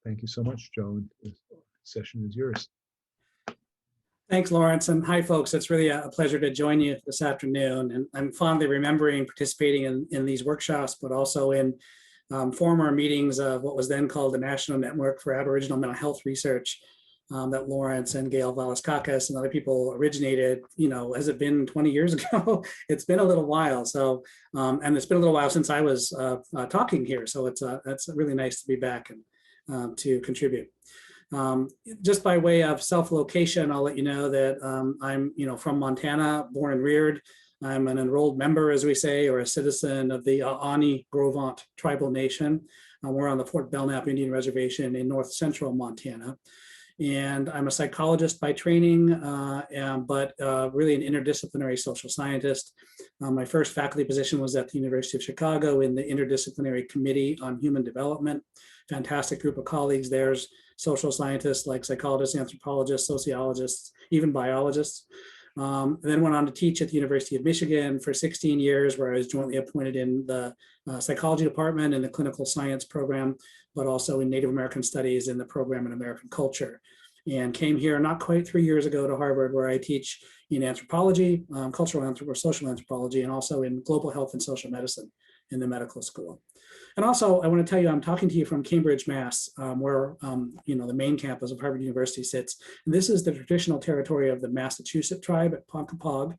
Thank you so much, Joe. The session is yours. Thanks, Lawrence, and hi, folks. It's really a pleasure to join you this afternoon. And I'm fondly remembering participating in these workshops, but also in former meetings of what was then called the National Network for Aboriginal Mental Health Research that Lawrence and Gail Valaskakis and other people originated. Has it been 20 years ago? It's been a little while. So, and it's been a little while since I was talking here. So it's really nice to be back and to contribute. Just by way of self-location, I'll let you know that I'm, from Montana, born and reared. I'm an enrolled member, as we say, or a citizen of the Ani-Grovant tribal nation. We're on the Fort Belknap Indian Reservation in north central Montana. And I'm a psychologist by training, but really an interdisciplinary social scientist. My first faculty position was at the University of Chicago in the Interdisciplinary Committee on Human Development. Fantastic group of colleagues. There's social scientists like psychologists, anthropologists, sociologists, even biologists. Then went on to teach at the University of Michigan for 16 years, where I was jointly appointed in the psychology department and the clinical science program, but also in Native American studies in the program in American culture. And came here not quite 3 years ago to Harvard, where I teach in anthropology, cultural social anthropology, and also in global health and social medicine in the medical school. And also, I want to tell you, I'm talking to you from Cambridge, Mass, where the main campus of Harvard University sits. And this is the traditional territory of the Massachusetts tribe at Ponkapog,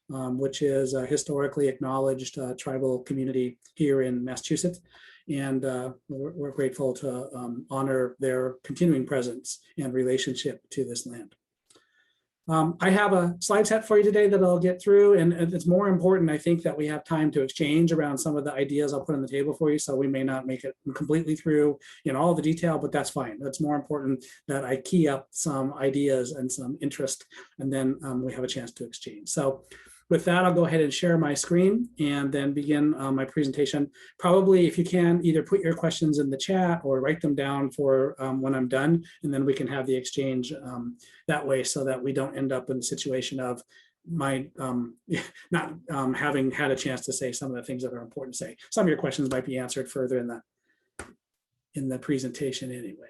which is a historically acknowledged tribal community here in Massachusetts. And we're grateful to honor their continuing presence and relationship to this land. I have a slide set for you today that I'll get through, and it's more important, I think, that we have time to exchange around some of the ideas I'll put on the table for you. So we may not make it completely through in all the detail, but that's fine. It's more important that I key up some ideas and some interest, and then we have a chance to exchange. So with that, I'll go ahead and share my screen and then begin my presentation. Probably, if you can, either put your questions in the chat or write them down for when I'm done, and then we can have the exchange that way, so that we don't end up in the situation of my not having had a chance to say some of the things that are important to say. Some of your questions might be answered further in the presentation anyway.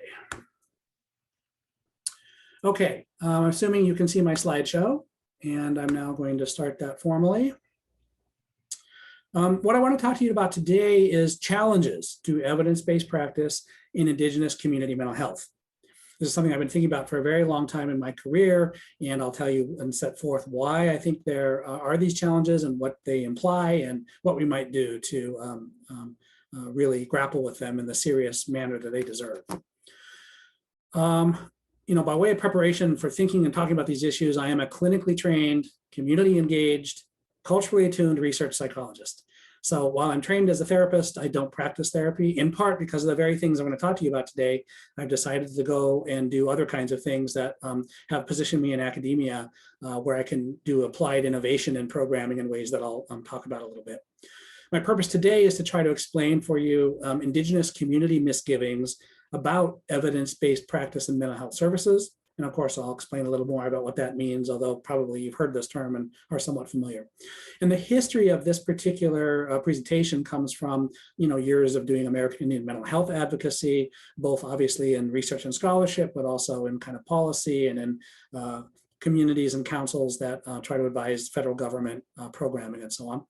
Okay, I'm assuming you can see my slideshow. And I'm now going to start that formally. What I want to talk to you about today is challenges to evidence-based practice in Indigenous community mental health. This is something I've been thinking about for a very long time in my career, and I'll tell you and set forth why I think there are these challenges and what they imply and what we might do to really grapple with them in the serious manner that they deserve. By way of preparation for thinking and talking about these issues, I am a clinically trained, community engaged, culturally attuned research psychologist. So while I'm trained as a therapist, I don't practice therapy, in part because of the very things I'm going to talk to you about today. I've decided to go and do other kinds of things that have positioned me in academia, where I can do applied innovation and programming in ways that I'll talk about a little bit. My purpose today is to try to explain for you Indigenous community misgivings about evidence-based practice in mental health services. And of course, I'll explain a little more about what that means, although probably you've heard this term and are somewhat familiar. And the history of this particular presentation comes from years of doing American Indian mental health advocacy, both obviously in research and scholarship, but also in kind of policy and in communities and councils that try to advise federal government programming and so on.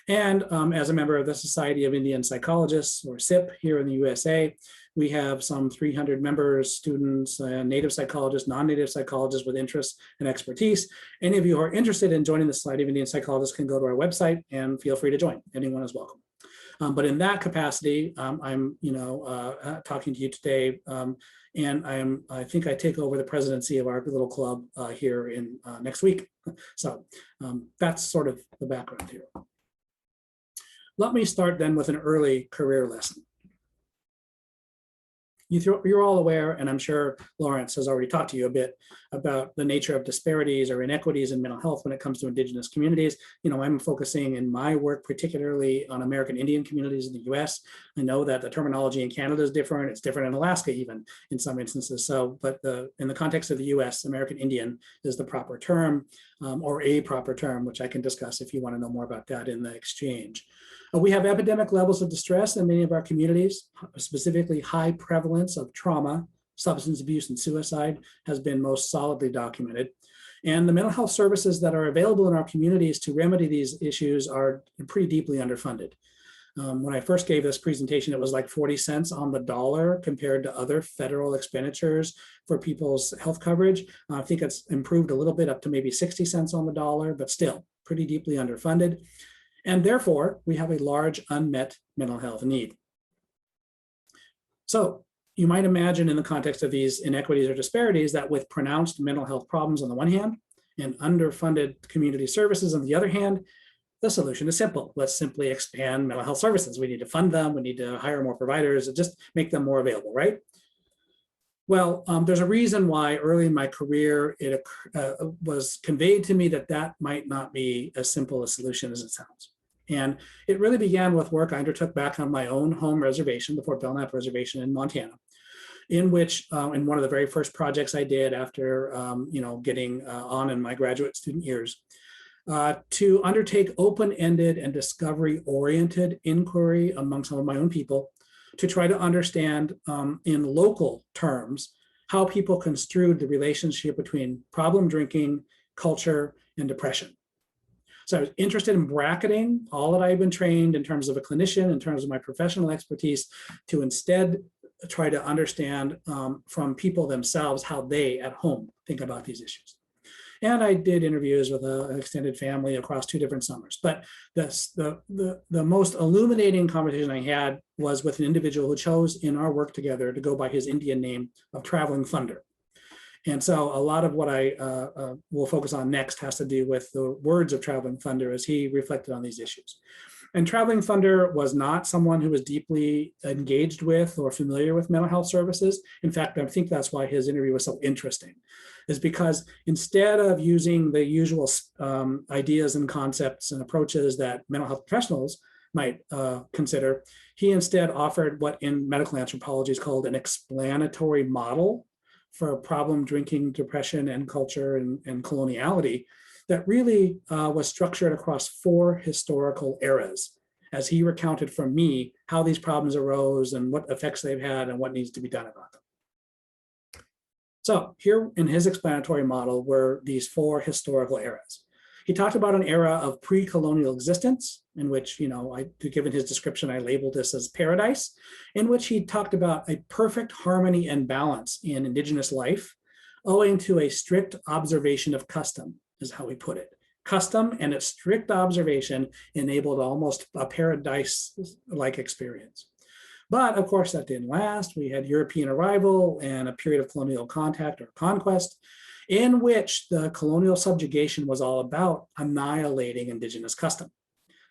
And as a member of the Society of Indian Psychologists, or SIP, here in the USA, we have some 300 members, students, native psychologists, non-native psychologists with interests and expertise. Any of you who are interested in joining the Society of Indian Psychologists can go to our website and feel free to join. Anyone is welcome. But in that capacity, I'm talking to you today, and I think I take over the presidency of our little club here in next week. So that's sort of the background here. Let me start then with an early career lesson. You're all aware, and I'm sure Lawrence has already talked to you a bit about the nature of disparities or inequities in mental health when it comes to Indigenous communities. I'm focusing in my work particularly on American Indian communities in the US. I know that the terminology in Canada is different. It's different in Alaska even in some instances. So, but in the context of the US, American Indian is the proper term, or a proper term, which I can discuss if you want to know more about that in the exchange. We have epidemic levels of distress in many of our communities, specifically high prevalence of trauma, substance abuse and suicide has been most solidly documented. And the mental health services that are available in our communities to remedy these issues are pretty deeply underfunded. When I first gave this presentation, it was like 40 cents on the dollar compared to other federal expenditures for people's health coverage. I think it's improved a little bit up to maybe 60 cents on the dollar, but still pretty deeply underfunded. And therefore, we have a large unmet mental health need. So you might imagine in the context of these inequities or disparities that with pronounced mental health problems on the one hand and underfunded community services on the other hand, the solution is simple. Let's simply expand mental health services. We need to fund them. We need to hire more providers and just make them more available, right? Well, there's a reason why early in my career it was conveyed to me that that might not be as simple a solution as it sounds. And it really began with work I undertook back on my own home reservation, the Fort Belknap Reservation in Montana, in which, in one of the very first projects I did after, getting on in my graduate student years, to undertake open-ended and discovery-oriented inquiry among some of my own people to try to understand in local terms how people construed the relationship between problem drinking, culture, and depression. So I was interested in bracketing all that I've been trained in terms of a clinician, in terms of my professional expertise, to instead try to understand from people themselves how they at home think about these issues. And I did interviews with an extended family across 2 different summers. But the most illuminating conversation I had was with an individual who chose in our work together to go by his Indian name of Traveling Thunder. And so a lot of what I will focus on next has to do with the words of Traveling Thunder as he reflected on these issues. And Traveling Thunder was not someone who was deeply engaged with or familiar with mental health services. In fact, I think that's why his interview was so interesting, is because instead of using the usual ideas and concepts and approaches that mental health professionals might consider, he instead offered what in medical anthropology is called an explanatory model for problem drinking, depression, and culture and coloniality that really was structured across 4 historical eras, as he recounted from me how these problems arose and what effects they've had and what needs to be done about them. So here in his explanatory model were these 4 historical eras. He talked about an era of pre-colonial existence in which, given his description, I labeled this as paradise, in which he talked about a perfect harmony and balance in Indigenous life, owing to a strict observation of custom, is how he put it. Custom and its strict observation enabled almost a paradise-like experience. But of course, that didn't last. We had European arrival and a period of colonial contact or conquest, in which the colonial subjugation was all about annihilating Indigenous custom.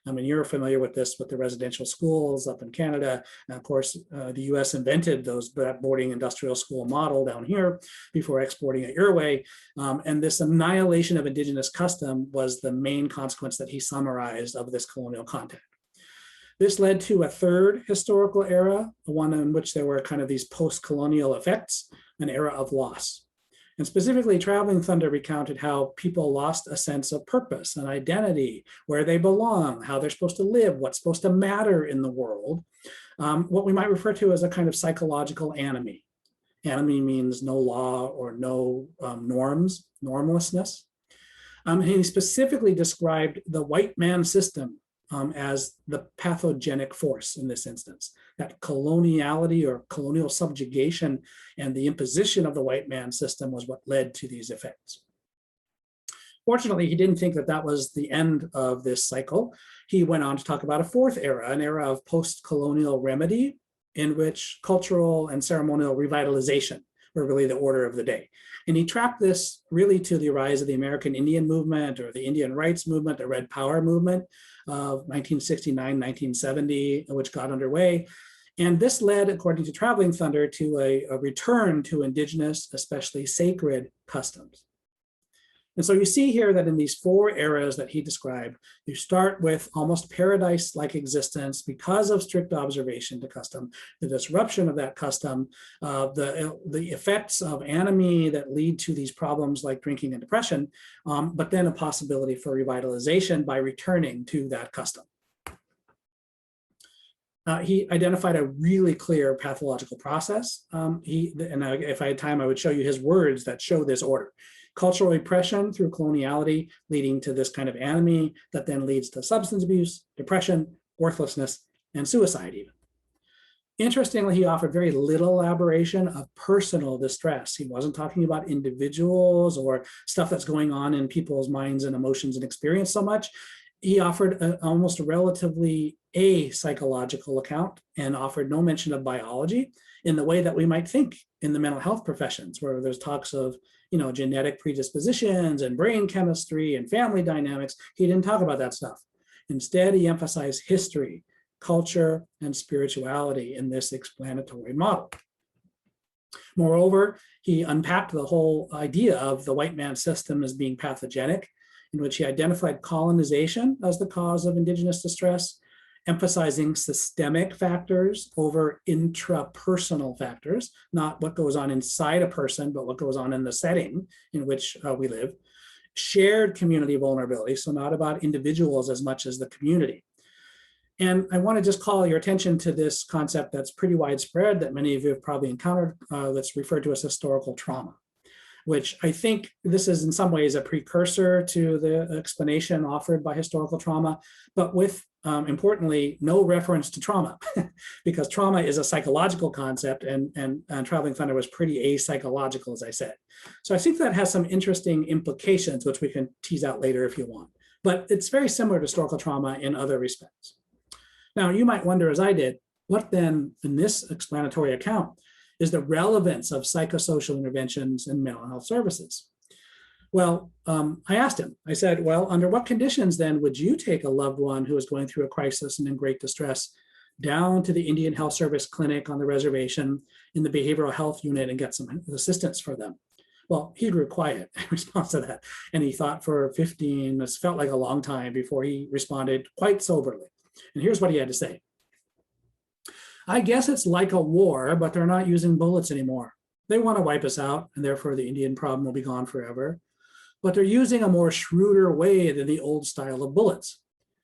I mean, you're familiar with this with the residential schools up in Canada. And of course, the US invented that boarding industrial school model down here before exporting it your way. And this annihilation of Indigenous custom was the main consequence that he summarized of this colonial contact. This led to a 3rd historical era, the one in which there were kind of these post-colonial effects, an era of loss. And specifically, Traveling Thunder recounted how people lost a sense of purpose and identity, where they belong, how they're supposed to live, what's supposed to matter in the world, what we might refer to as a kind of psychological anomie. Anomie means no law or no norms, normlessness. And he specifically described the white man system as the pathogenic force in this instance, that coloniality or colonial subjugation and the imposition of the white man system was what led to these effects. Fortunately, he didn't think that that was the end of this cycle. He went on to talk about a 4th era, an era of post-colonial remedy in which cultural and ceremonial revitalization were really the order of the day. And he tracked this really to the rise of the American Indian movement or the Indian rights movement, the Red Power movement of 1969, 1970, which got underway. And this led, according to Traveling Thunder, to a return to Indigenous, especially sacred customs. And so you see here that in these 4 eras that he described, you start with almost paradise-like existence because of strict observation to custom, the disruption of that custom, the effects of anomie that lead to these problems like drinking and depression, but then a possibility for revitalization by returning to that custom. He identified a really clear pathological process. If I had time, I would show you his words that show this order. Cultural repression through coloniality, leading to this kind of anomie that then leads to substance abuse, depression, worthlessness, and suicide even. Interestingly, he offered very little elaboration of personal distress. He wasn't talking about individuals or stuff that's going on in people's minds and emotions and experience so much. He offered almost a relatively psychological account and offered no mention of biology in the way that we might think in the mental health professions, where there's talks of genetic predispositions and brain chemistry and family dynamics. He didn't talk about that stuff. Instead, he emphasized history, culture, and spirituality in this explanatory model. Moreover, he unpacked the whole idea of the white man system as being pathogenic, in which he identified colonization as the cause of indigenous distress, emphasizing systemic factors over intrapersonal factors, not what goes on inside a person, but what goes on in the setting in which we live. Shared community vulnerability, so not about individuals as much as the community. And I want to just call your attention to this concept that's pretty widespread that many of you have probably encountered, that's referred to as historical trauma, which I think this is in some ways a precursor to the explanation offered by historical trauma, but with, importantly, no reference to trauma, because trauma is a psychological concept and Traveling Thunder was pretty apsychological, as I said. So I think that has some interesting implications, which we can tease out later if you want. But it's very similar to historical trauma in other respects. Now, you might wonder, as I did, what then in this explanatory account is the relevance of psychosocial interventions in mental health services? Well, I asked him, I said, well, under what conditions then would you take a loved one who is going through a crisis and in great distress down to the Indian Health Service clinic on the reservation in the behavioral health unit and get some assistance for them? Well, he grew quiet in response to that. And he thought for 15, this felt like a long time before he responded quite soberly. And here's what he had to say. I guess it's like a war, but they're not using bullets anymore. They want to wipe us out, and therefore the Indian problem will be gone forever. But they're using a more shrewder way than the old style of bullets.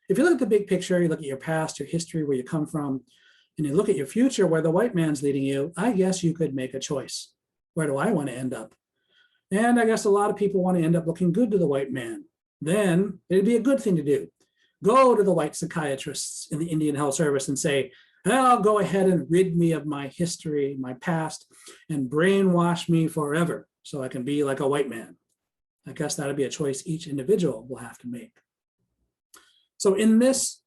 If you look at the big picture, you look at your past, your history, where you come from, and you look at your future, where the white man's leading you, I guess you could make a choice. Where do I want to end up? And I guess a lot of people want to end up looking good to the white man. Then it'd be a good thing to do. Go to the white psychiatrists in the Indian Health Service and say, I'll go ahead and rid me of my history, my past, and brainwash me forever so I can be like a white man. I guess that'd be a choice each individual will have to make. So in this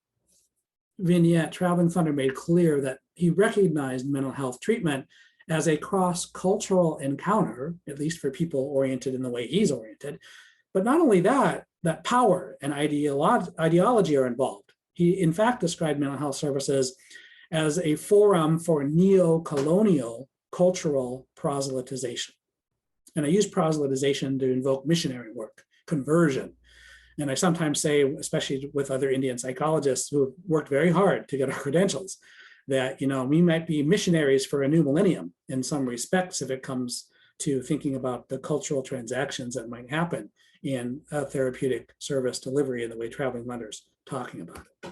vignette, Traveling Thunder made clear that he recognized mental health treatment as a cross-cultural encounter, at least for people oriented in the way he's oriented. But not only that, that power and ideology are involved. He, in fact, described mental health services as a forum for neo-colonial cultural proselytization. And I use proselytization to invoke missionary work, conversion. And I sometimes say, especially with other Indian psychologists who have worked very hard to get our credentials, that we might be missionaries for a new millennium in some respects if it comes to thinking about the cultural transactions that might happen in a therapeutic service delivery in the way Traveling Thunder's talking about it.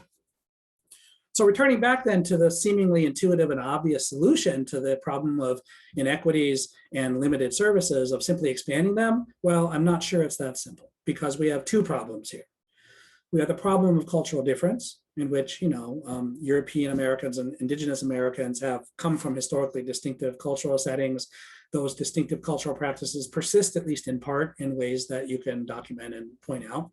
So returning back then to the seemingly intuitive and obvious solution to the problem of inequities and limited services of simply expanding them, well, I'm not sure it's that simple because we have two problems here. We have the problem of cultural difference in which, European Americans and Indigenous Americans have come from historically distinctive cultural settings. Those distinctive cultural practices persist, at least in part, in ways that you can document and point out.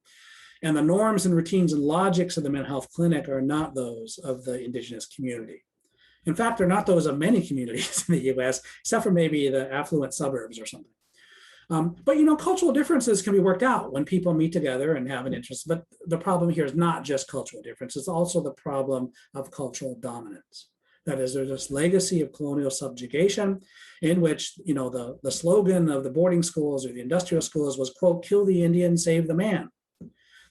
And the norms and routines and logics of the mental health clinic are not those of the Indigenous community. In fact, they're not those of many communities in the US, except for maybe the affluent suburbs or something. But cultural differences can be worked out when people meet together and have an interest. But the problem here is not just cultural difference, it's also the problem of cultural dominance. That is, there's this legacy of colonial subjugation in which, the slogan of the boarding schools or the industrial schools was, quote, kill the Indian, save the man.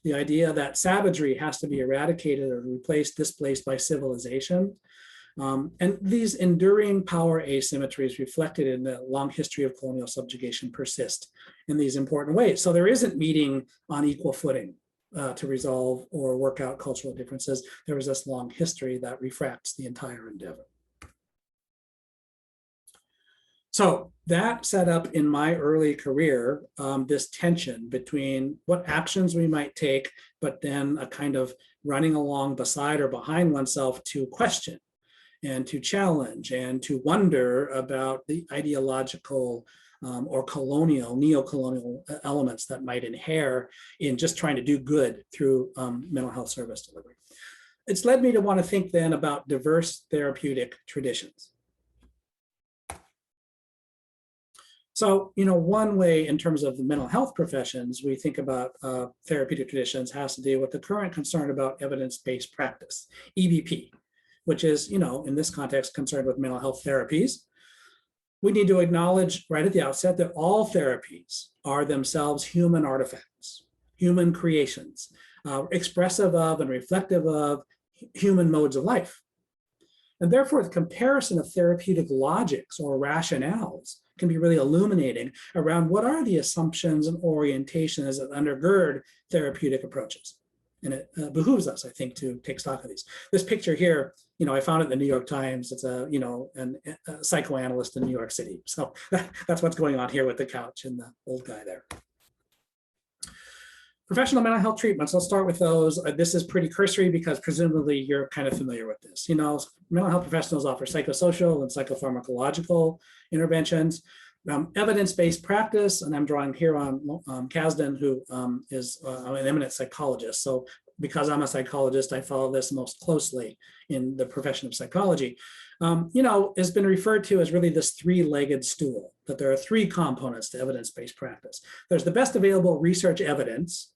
The idea that savagery has to be eradicated or replaced, displaced by civilization. And these enduring power asymmetries reflected in the long history of colonial subjugation persist in these important ways. So there isn't meeting on equal footing. to resolve or work out cultural differences. There was this long history that refracts the entire endeavor. So that set up in my early career this tension between what actions we might take, but then a kind of running along beside or behind oneself to question and to challenge and to wonder about the ideological or colonial, neo-colonial elements that might inhere in just trying to do good through mental health service delivery. It's led me to want to think then about diverse therapeutic traditions. So, one way in terms of the mental health professions, we think about therapeutic traditions has to do with the current concern about evidence-based practice, EBP, which is, in this context, concerned with mental health therapies. We need to acknowledge right at the outset that all therapies are themselves human artifacts, human creations, expressive of and reflective of human modes of life. And therefore, the comparison of therapeutic logics or rationales can be really illuminating around what are the assumptions and orientations that undergird therapeutic approaches. And it behooves us, I think, to take stock of these. This picture here, I found it in the New York Times. It's a psychoanalyst in New York City. So that's what's going on here with the couch and the old guy there. Professional mental health treatments, let's start with those. This is pretty cursory because presumably you're kind of familiar with this. Mental health professionals offer psychosocial and psychopharmacological interventions, evidence-based practice, and I'm drawing here on Kasdan, who is an eminent psychologist. So because I'm a psychologist, I follow this most closely in the profession of psychology. Has been referred to as really this three-legged stool, that there are three components to evidence-based practice. There's the best available research evidence,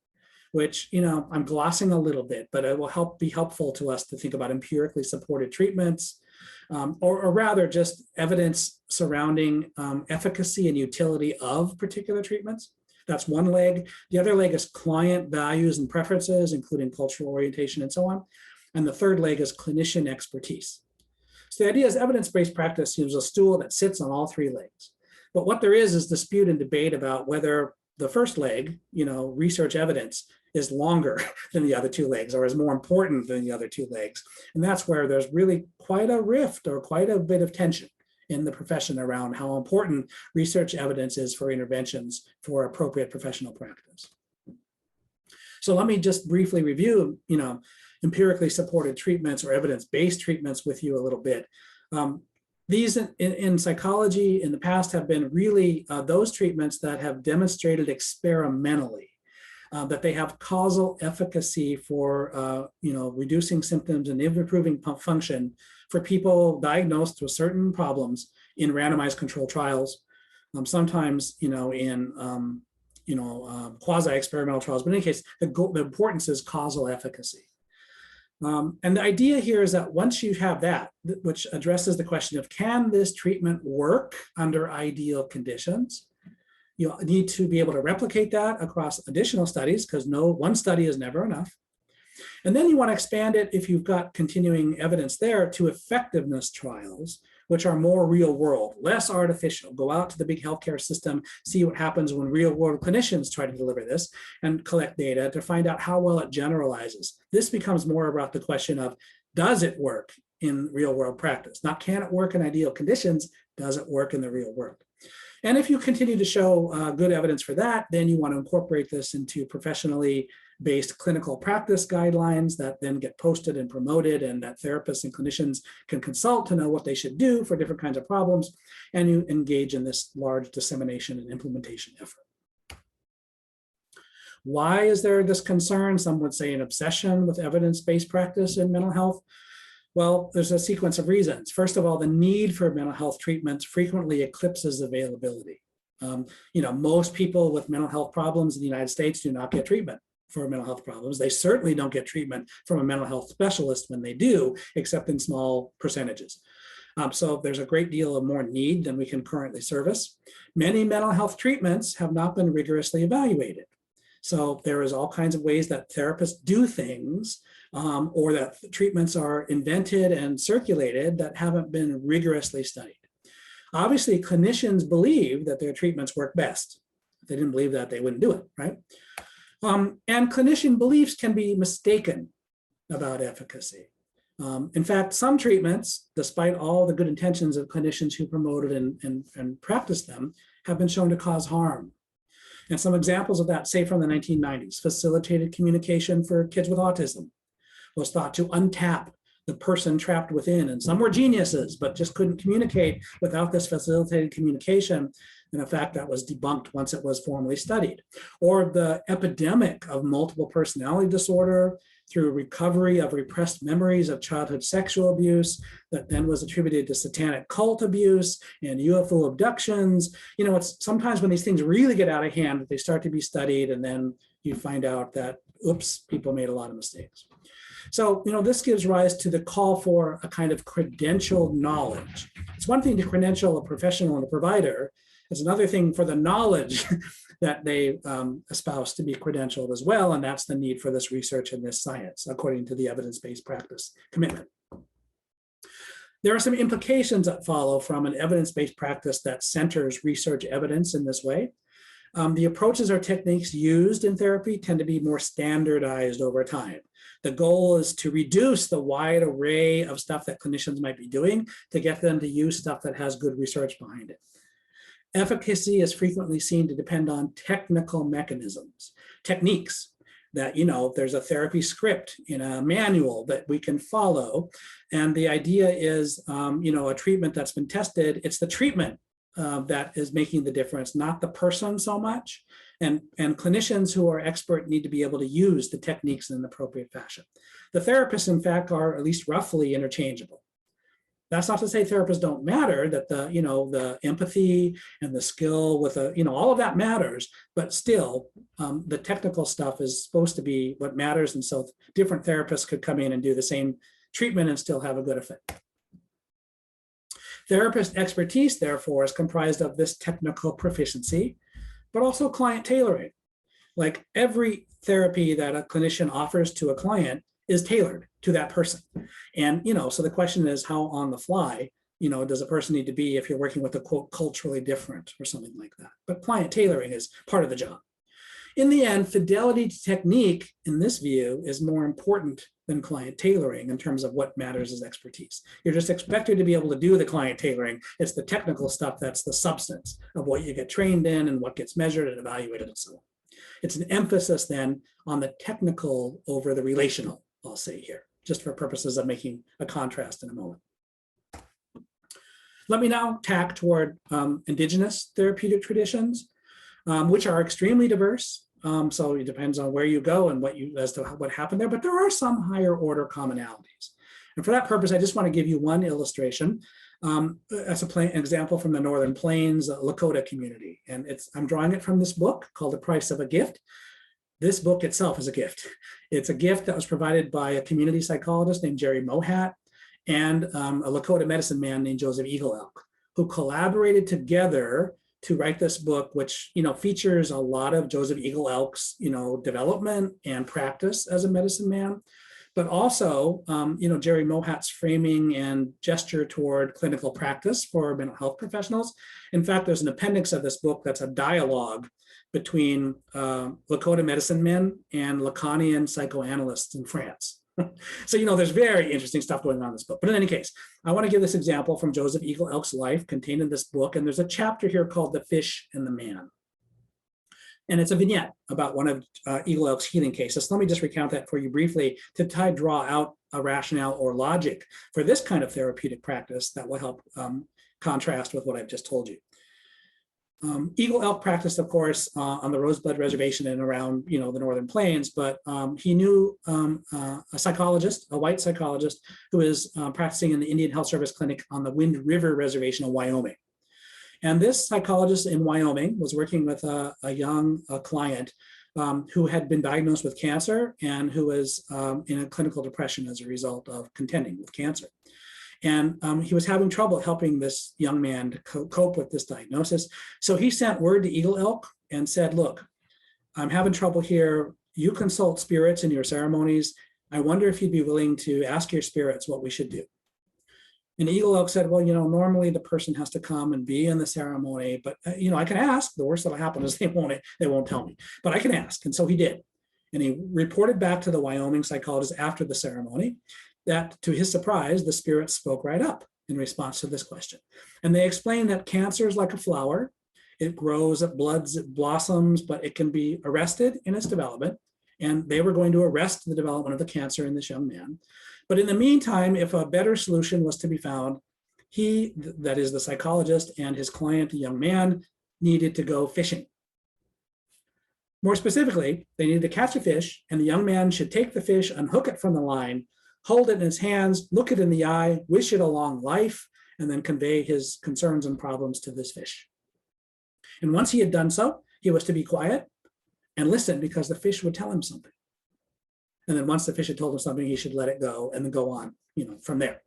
which, I'm glossing a little bit, but it will be helpful to us to think about empirically supported treatments, or rather just evidence surrounding efficacy and utility of particular treatments. That's one leg. The other leg is client values and preferences, including cultural orientation and so on. And the third leg is clinician expertise. So the idea is evidence-based practice is a stool that sits on all three legs. But what there is dispute and debate about whether the first leg, research evidence, is longer than the other two legs or is more important than the other two legs. And that's where there's really quite a rift or quite a bit of tension in the profession around how important research evidence is for interventions for appropriate professional practice. So let me just briefly review, empirically supported treatments or evidence-based treatments with you a little bit. These in psychology in the past have been really those treatments that have demonstrated experimentally that they have causal efficacy for reducing symptoms and improving pump function for people diagnosed with certain problems in randomized controlled trials, sometimes in quasi-experimental trials. But in any case, the importance is causal efficacy. And the idea here is that once you have that, which addresses the question of can this treatment work under ideal conditions, you need to be able to replicate that across additional studies because no one study is never enough. And then you want to expand it if you've got continuing evidence there to effectiveness trials, which are more real world, less artificial. Go out to the big healthcare system, see what happens when real world clinicians try to deliver this and collect data to find out how well it generalizes. This becomes more about the question of, does it work in real world practice? Not can it work in ideal conditions, does it work in the real world? And if you continue to show good evidence for that, then you want to incorporate this into professionally based clinical practice guidelines that then get posted and promoted and that therapists and clinicians can consult to know what they should do for different kinds of problems. And you engage in this large dissemination and implementation effort. Why is there this concern? Some would say an obsession with evidence-based practice in mental health. Well, there's a sequence of reasons. First of all, the need for mental health treatments frequently eclipses availability. Most people with mental health problems in the United States do not get treatment for mental health problems. They certainly don't get treatment from a mental health specialist when they do, except in small percentages. So there's a great deal of more need than we can currently service. Many mental health treatments have not been rigorously evaluated. So there is all kinds of ways that therapists do things or that treatments are invented and circulated that haven't been rigorously studied. Obviously, clinicians believe that their treatments work best. If they didn't believe that, they wouldn't do it, right? And clinician beliefs can be mistaken about efficacy. In fact, some treatments, despite all the good intentions of clinicians who promoted and practiced them, have been shown to cause harm. And some examples of that, say from the 1990s, facilitated communication for kids with autism was thought to untap the person trapped within. And some were geniuses, but just couldn't communicate without this facilitated communication. And in fact, that was debunked once it was formally studied. Or the epidemic of multiple personality disorder through recovery of repressed memories of childhood sexual abuse that then was attributed to satanic cult abuse and UFO abductions. You know, it's sometimes when these things really get out of hand that they start to be studied, and then you find out that, oops, people made a lot of mistakes. So, you know, this gives rise to the call for a kind of credentialed knowledge. It's one thing to credential a professional and a provider. It's another thing for the knowledge that they espouse to be credentialed as well. And that's the need for this research and this science, according to the evidence-based practice commitment. There are some implications that follow from an evidence-based practice that centers research evidence in this way. The approaches or techniques used in therapy tend to be more standardized over time. The goal is to reduce the wide array of stuff that clinicians might be doing to get them to use stuff that has good research behind it. Efficacy is frequently seen to depend on technical mechanisms, techniques that, you know, there's a therapy script in a manual that we can follow. And the idea is, you know, a treatment that's been tested, it's the treatment that is making the difference, not the person so much. And clinicians who are expert need to be able to use the techniques in an appropriate fashion. The therapists, in fact, are at least roughly interchangeable. That's not to say therapists don't matter, that the, you know, the empathy and the skill with a, you know, all of that matters, but still the technical stuff is supposed to be what matters. And so different therapists could come in and do the same treatment and still have a good effect. Therapist expertise, therefore, is comprised of this technical proficiency, but also client tailoring. Like every therapy that a clinician offers to a client is tailored to that person. And, you know, so the question is how on the fly, you know, does a person need to be if you're working with a quote culturally different or something like that. But client tailoring is part of the job. In the end, fidelity to technique in this view is more important than client tailoring in terms of what matters as expertise. You're just expected to be able to do the client tailoring. It's the technical stuff that's the substance of what you get trained in and what gets measured and evaluated and so on. It's an emphasis then on the technical over the relational, I'll say here, just for purposes of making a contrast in a moment. Let me now tack toward indigenous therapeutic traditions, which are extremely diverse. So it depends on where you go and as to what happened there, but there are some higher order commonalities. And for that purpose, I just want to give you one illustration. As an example from the Northern Plains Lakota community. And I'm drawing it from this book called The Price of a Gift. This book itself is a gift. It's a gift that was provided by a community psychologist named Jerry Mohat and a Lakota medicine man named Joseph Eagle Elk, who collaborated together to write this book, which, you know, features a lot of Joseph Eagle Elk's, you know, development and practice as a medicine man, but also, you know, Jerry Mohat's framing and gesture toward clinical practice for mental health professionals. In fact, there's an appendix of this book that's a dialogue between Lakota medicine men and Lacanian psychoanalysts in France. So, you know, there's very interesting stuff going on in this book. But in any case, I want to give this example from Joseph Eagle Elk's life contained in this book. And there's a chapter here called The Fish and the Man. And it's a vignette about one of Eagle Elk's healing cases. Let me just recount that for you briefly to draw out a rationale or logic for this kind of therapeutic practice that will help contrast with what I've just told you. Eagle Elk practiced, of course, on the Rosebud Reservation and around, you know, the Northern Plains, but he knew a psychologist, a white psychologist, who was practicing in the Indian Health Service Clinic on the Wind River Reservation in Wyoming. And this psychologist in Wyoming was working with a young client who had been diagnosed with cancer and who was in a clinical depression as a result of contending with cancer. And he was having trouble helping this young man to cope with this diagnosis. So he sent word to Eagle Elk and said, look, I'm having trouble here. You consult spirits in your ceremonies. I wonder if you'd be willing to ask your spirits what we should do. And Eagle Elk said, well, you know, normally the person has to come and be in the ceremony, but, you know, I can ask. The worst that'll happen is they won't tell me, but I can ask. And so he did. And he reported back to the Wyoming psychologist after the ceremony that, to his surprise, the spirits spoke right up in response to this question. And they explained that cancer is like a flower. It grows, it bloods, it blossoms, but it can be arrested in its development. And they were going to arrest the development of the cancer in this young man. But in the meantime, if a better solution was to be found, he, that is the psychologist, and his client, the young man, needed to go fishing. More specifically, they needed to catch a fish, and the young man should take the fish, unhook it from the line, hold it in his hands, look it in the eye, wish it a long life, and then convey his concerns and problems to this fish. And once he had done so, he was to be quiet and listen, because the fish would tell him something. And then once the fish had told him something, he should let it go and then go on, from there.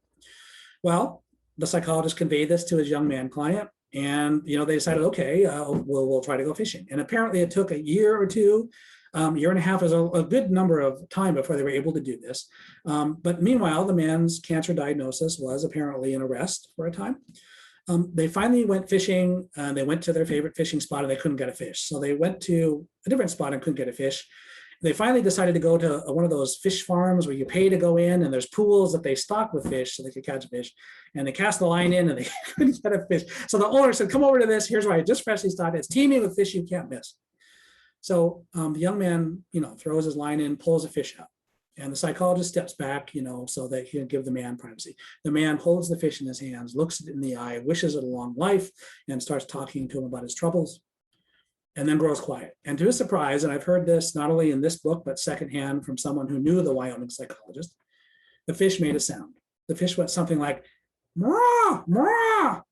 Well, the psychologist conveyed this to his young man client, and they decided, okay, we'll try to go fishing. And apparently it took a year or two, year and a half is a good number of time before they were able to do this. But meanwhile, the man's cancer diagnosis was apparently an arrest for a time. They finally went fishing. They went to their favorite fishing spot and they couldn't get a fish. So they went to a different spot and couldn't get a fish. They finally decided to go to one of those fish farms where you pay to go in, and there's pools that they stock with fish so they could catch a fish. And they cast the line in and they couldn't get a fish. So the owner said, come over to this. Here's where I just freshly stocked. It's teeming with fish you can't miss. So the young man, throws his line in, pulls a fish out. And the psychologist steps back, so that he can give the man privacy. The man holds the fish in his hands, looks it in the eye, wishes it a long life, and starts talking to him about his troubles, and then grows quiet. And to his surprise, and I've heard this not only in this book, but secondhand from someone who knew the Wyoming psychologist, the fish made a sound. The fish went something like, "Mrah, mrah."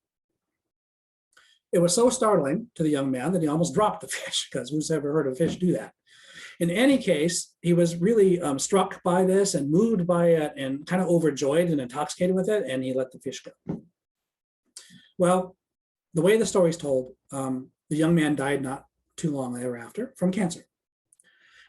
It was so startling to the young man that he almost dropped the fish, because who's ever heard a fish do that? In any case, he was really struck by this and moved by it and kind of overjoyed and intoxicated with it, and he let the fish go. Well, the way the story is told, the young man died not too long thereafter from cancer.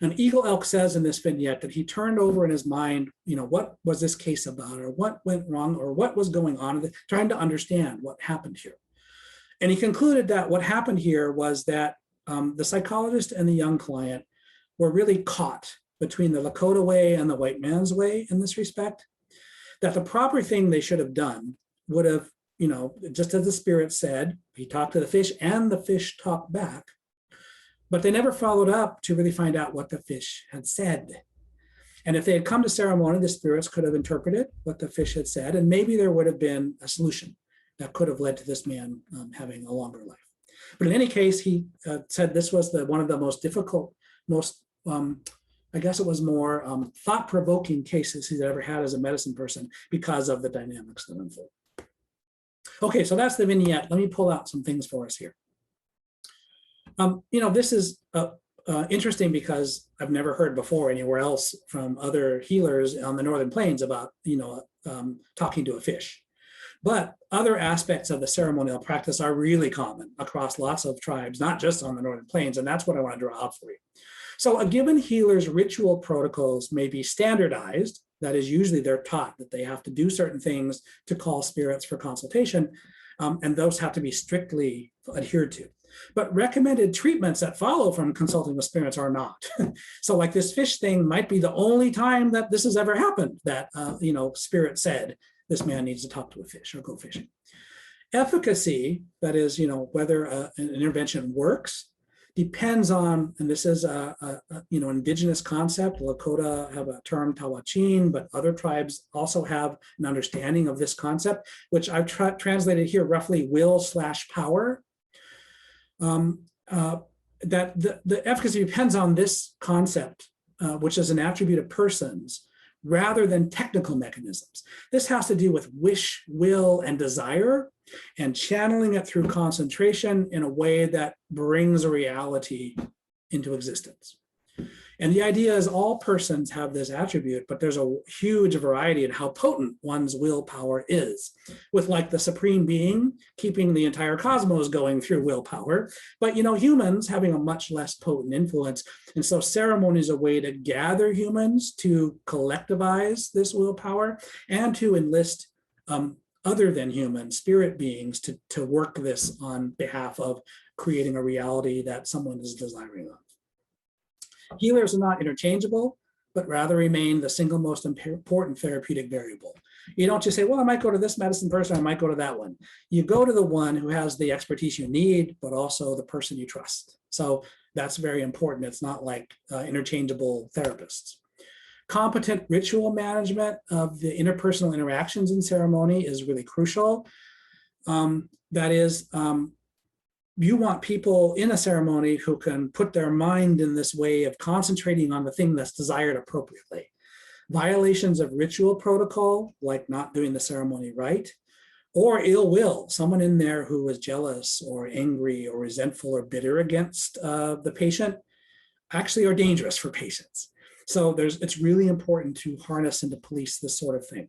And Eagle Elk says in this vignette that he turned over in his mind, what was this case about, or what went wrong, or what was going on, trying to understand what happened here. And he concluded that what happened here was that the psychologist and the young client were really caught between the Lakota way and the white man's way in this respect, that the proper thing they should have done would have, just as the spirit said, he talked to the fish and the fish talked back, but they never followed up to really find out what the fish had said. And if they had come to ceremony, the spirits could have interpreted what the fish had said, and maybe there would have been a solution that could have led to this man having a longer life. But in any case, he said this was one of the most difficult, I guess it was more thought-provoking cases he's ever had as a medicine person because of the dynamics that unfold. Okay, so that's the vignette. Let me pull out some things for us here. This is interesting because I've never heard before anywhere else from other healers on the Northern Plains about, talking to a fish. But other aspects of the ceremonial practice are really common across lots of tribes, not just on the Northern Plains, and that's what I want to draw out for you. So a given healer's ritual protocols may be standardized. That is, usually they're taught that they have to do certain things to call spirits for consultation, and those have to be strictly adhered to. But recommended treatments that follow from consulting with spirits are not. So like this fish thing might be the only time that this has ever happened, that spirit said, this man needs to talk to a fish or go fishing. Efficacy, that is, whether an intervention works, depends on, and this is an indigenous concept. Lakota have a term tawachin, but other tribes also have an understanding of this concept, which I've translated here roughly will/power. That the efficacy depends on this concept, which is an attribute of persons, rather than technical mechanisms. This has to do with wish, will, and desire, and channeling it through concentration in a way that brings a reality into existence. And the idea is all persons have this attribute, but there's a huge variety in how potent one's willpower is, with like the supreme being keeping the entire cosmos going through willpower, but humans having a much less potent influence. And so ceremony is a way to gather humans to collectivize this willpower and to enlist other than human spirit beings to work this on behalf of creating a reality that someone is desiring of. Healers are not interchangeable, but rather remain the single most important therapeutic variable. You don't just say, well, I might go to this medicine first, or I might go to that one. You go to the one who has the expertise you need, but also the person you trust. So that's very important. It's not like interchangeable therapists. Competent ritual management of the interpersonal interactions in ceremony is really crucial. That is, you want people in a ceremony who can put their mind in this way of concentrating on the thing that's desired appropriately. Violations of ritual protocol, like not doing the ceremony right, or ill will, someone in there who was jealous or angry or resentful or bitter against the patient, actually are dangerous for patients. So it's really important to harness and to police this sort of thing.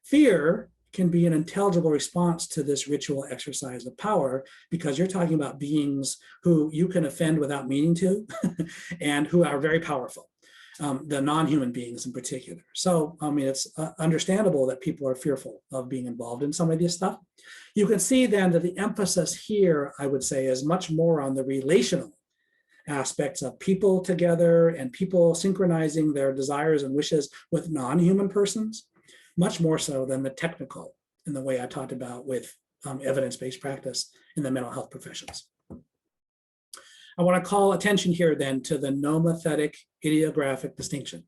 Fear can be an intelligible response to this ritual exercise of power, because you're talking about beings who you can offend without meaning to, and who are very powerful, the non-human beings in particular. So, I mean, it's understandable that people are fearful of being involved in some of this stuff. You can see then that the emphasis here, I would say, is much more on the relational aspects of people together and people synchronizing their desires and wishes with non-human persons, much more so than the technical in the way I talked about with evidence-based practice in the mental health professions. I want to call attention here then to the nomothetic ideographic distinction.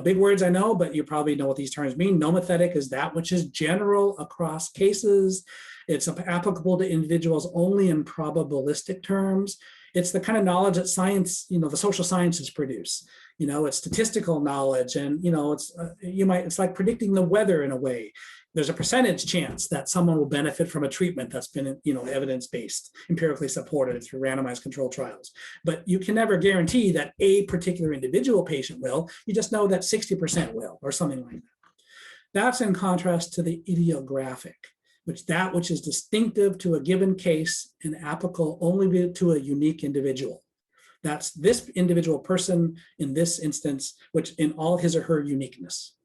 Big words I know, but you probably know what these terms mean. Nomothetic is that which is general across cases. It's applicable to individuals only in probabilistic terms. It's the kind of knowledge that science, the social sciences produce. It's statistical knowledge, and it's like predicting the weather in a way. There's a percentage chance that someone will benefit from a treatment that's been, evidence-based, empirically supported through randomized controlled trials. But you can never guarantee that a particular individual patient will. You just know that 60% will, or something like that. That's in contrast to the ideographic, which is distinctive to a given case and applicable only to a unique individual. That's this individual person in this instance, which in all his or her uniqueness.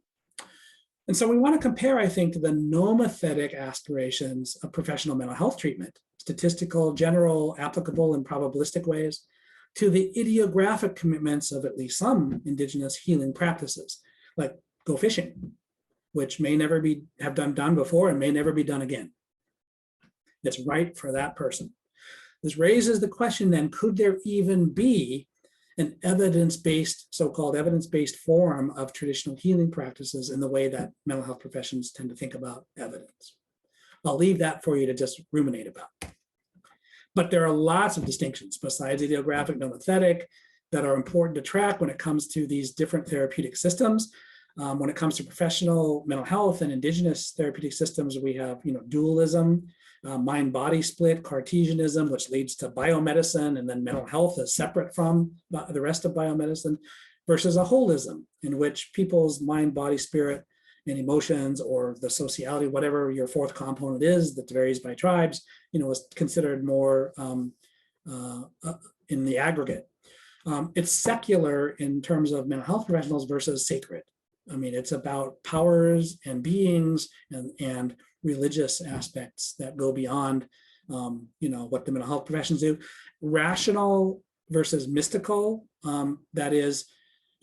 And so we want to compare, I think, the nomothetic aspirations of professional mental health treatment, statistical, general, applicable, and probabilistic ways, to the ideographic commitments of at least some indigenous healing practices, like go fishing, which may never have done before and may never be done again. It's right for that person. This raises the question then, could there even be an evidence-based, so-called evidence-based form of traditional healing practices in the way that mental health professions tend to think about evidence? I'll leave that for you to just ruminate about. But there are lots of distinctions besides ideographic, nomothetic, that are important to track when it comes to these different therapeutic systems. When it comes to professional mental health and indigenous therapeutic systems, we have dualism, mind-body split, Cartesianism, which leads to biomedicine, and then mental health is separate from the rest of biomedicine, versus a holism in which people's mind, body, spirit, and emotions, or the sociality, whatever your fourth component is that varies by tribes, is considered more in the aggregate. It's secular in terms of mental health professionals versus sacred. I mean, it's about powers and beings and religious aspects that go beyond, what the mental health professions do. Rational versus mystical. That is,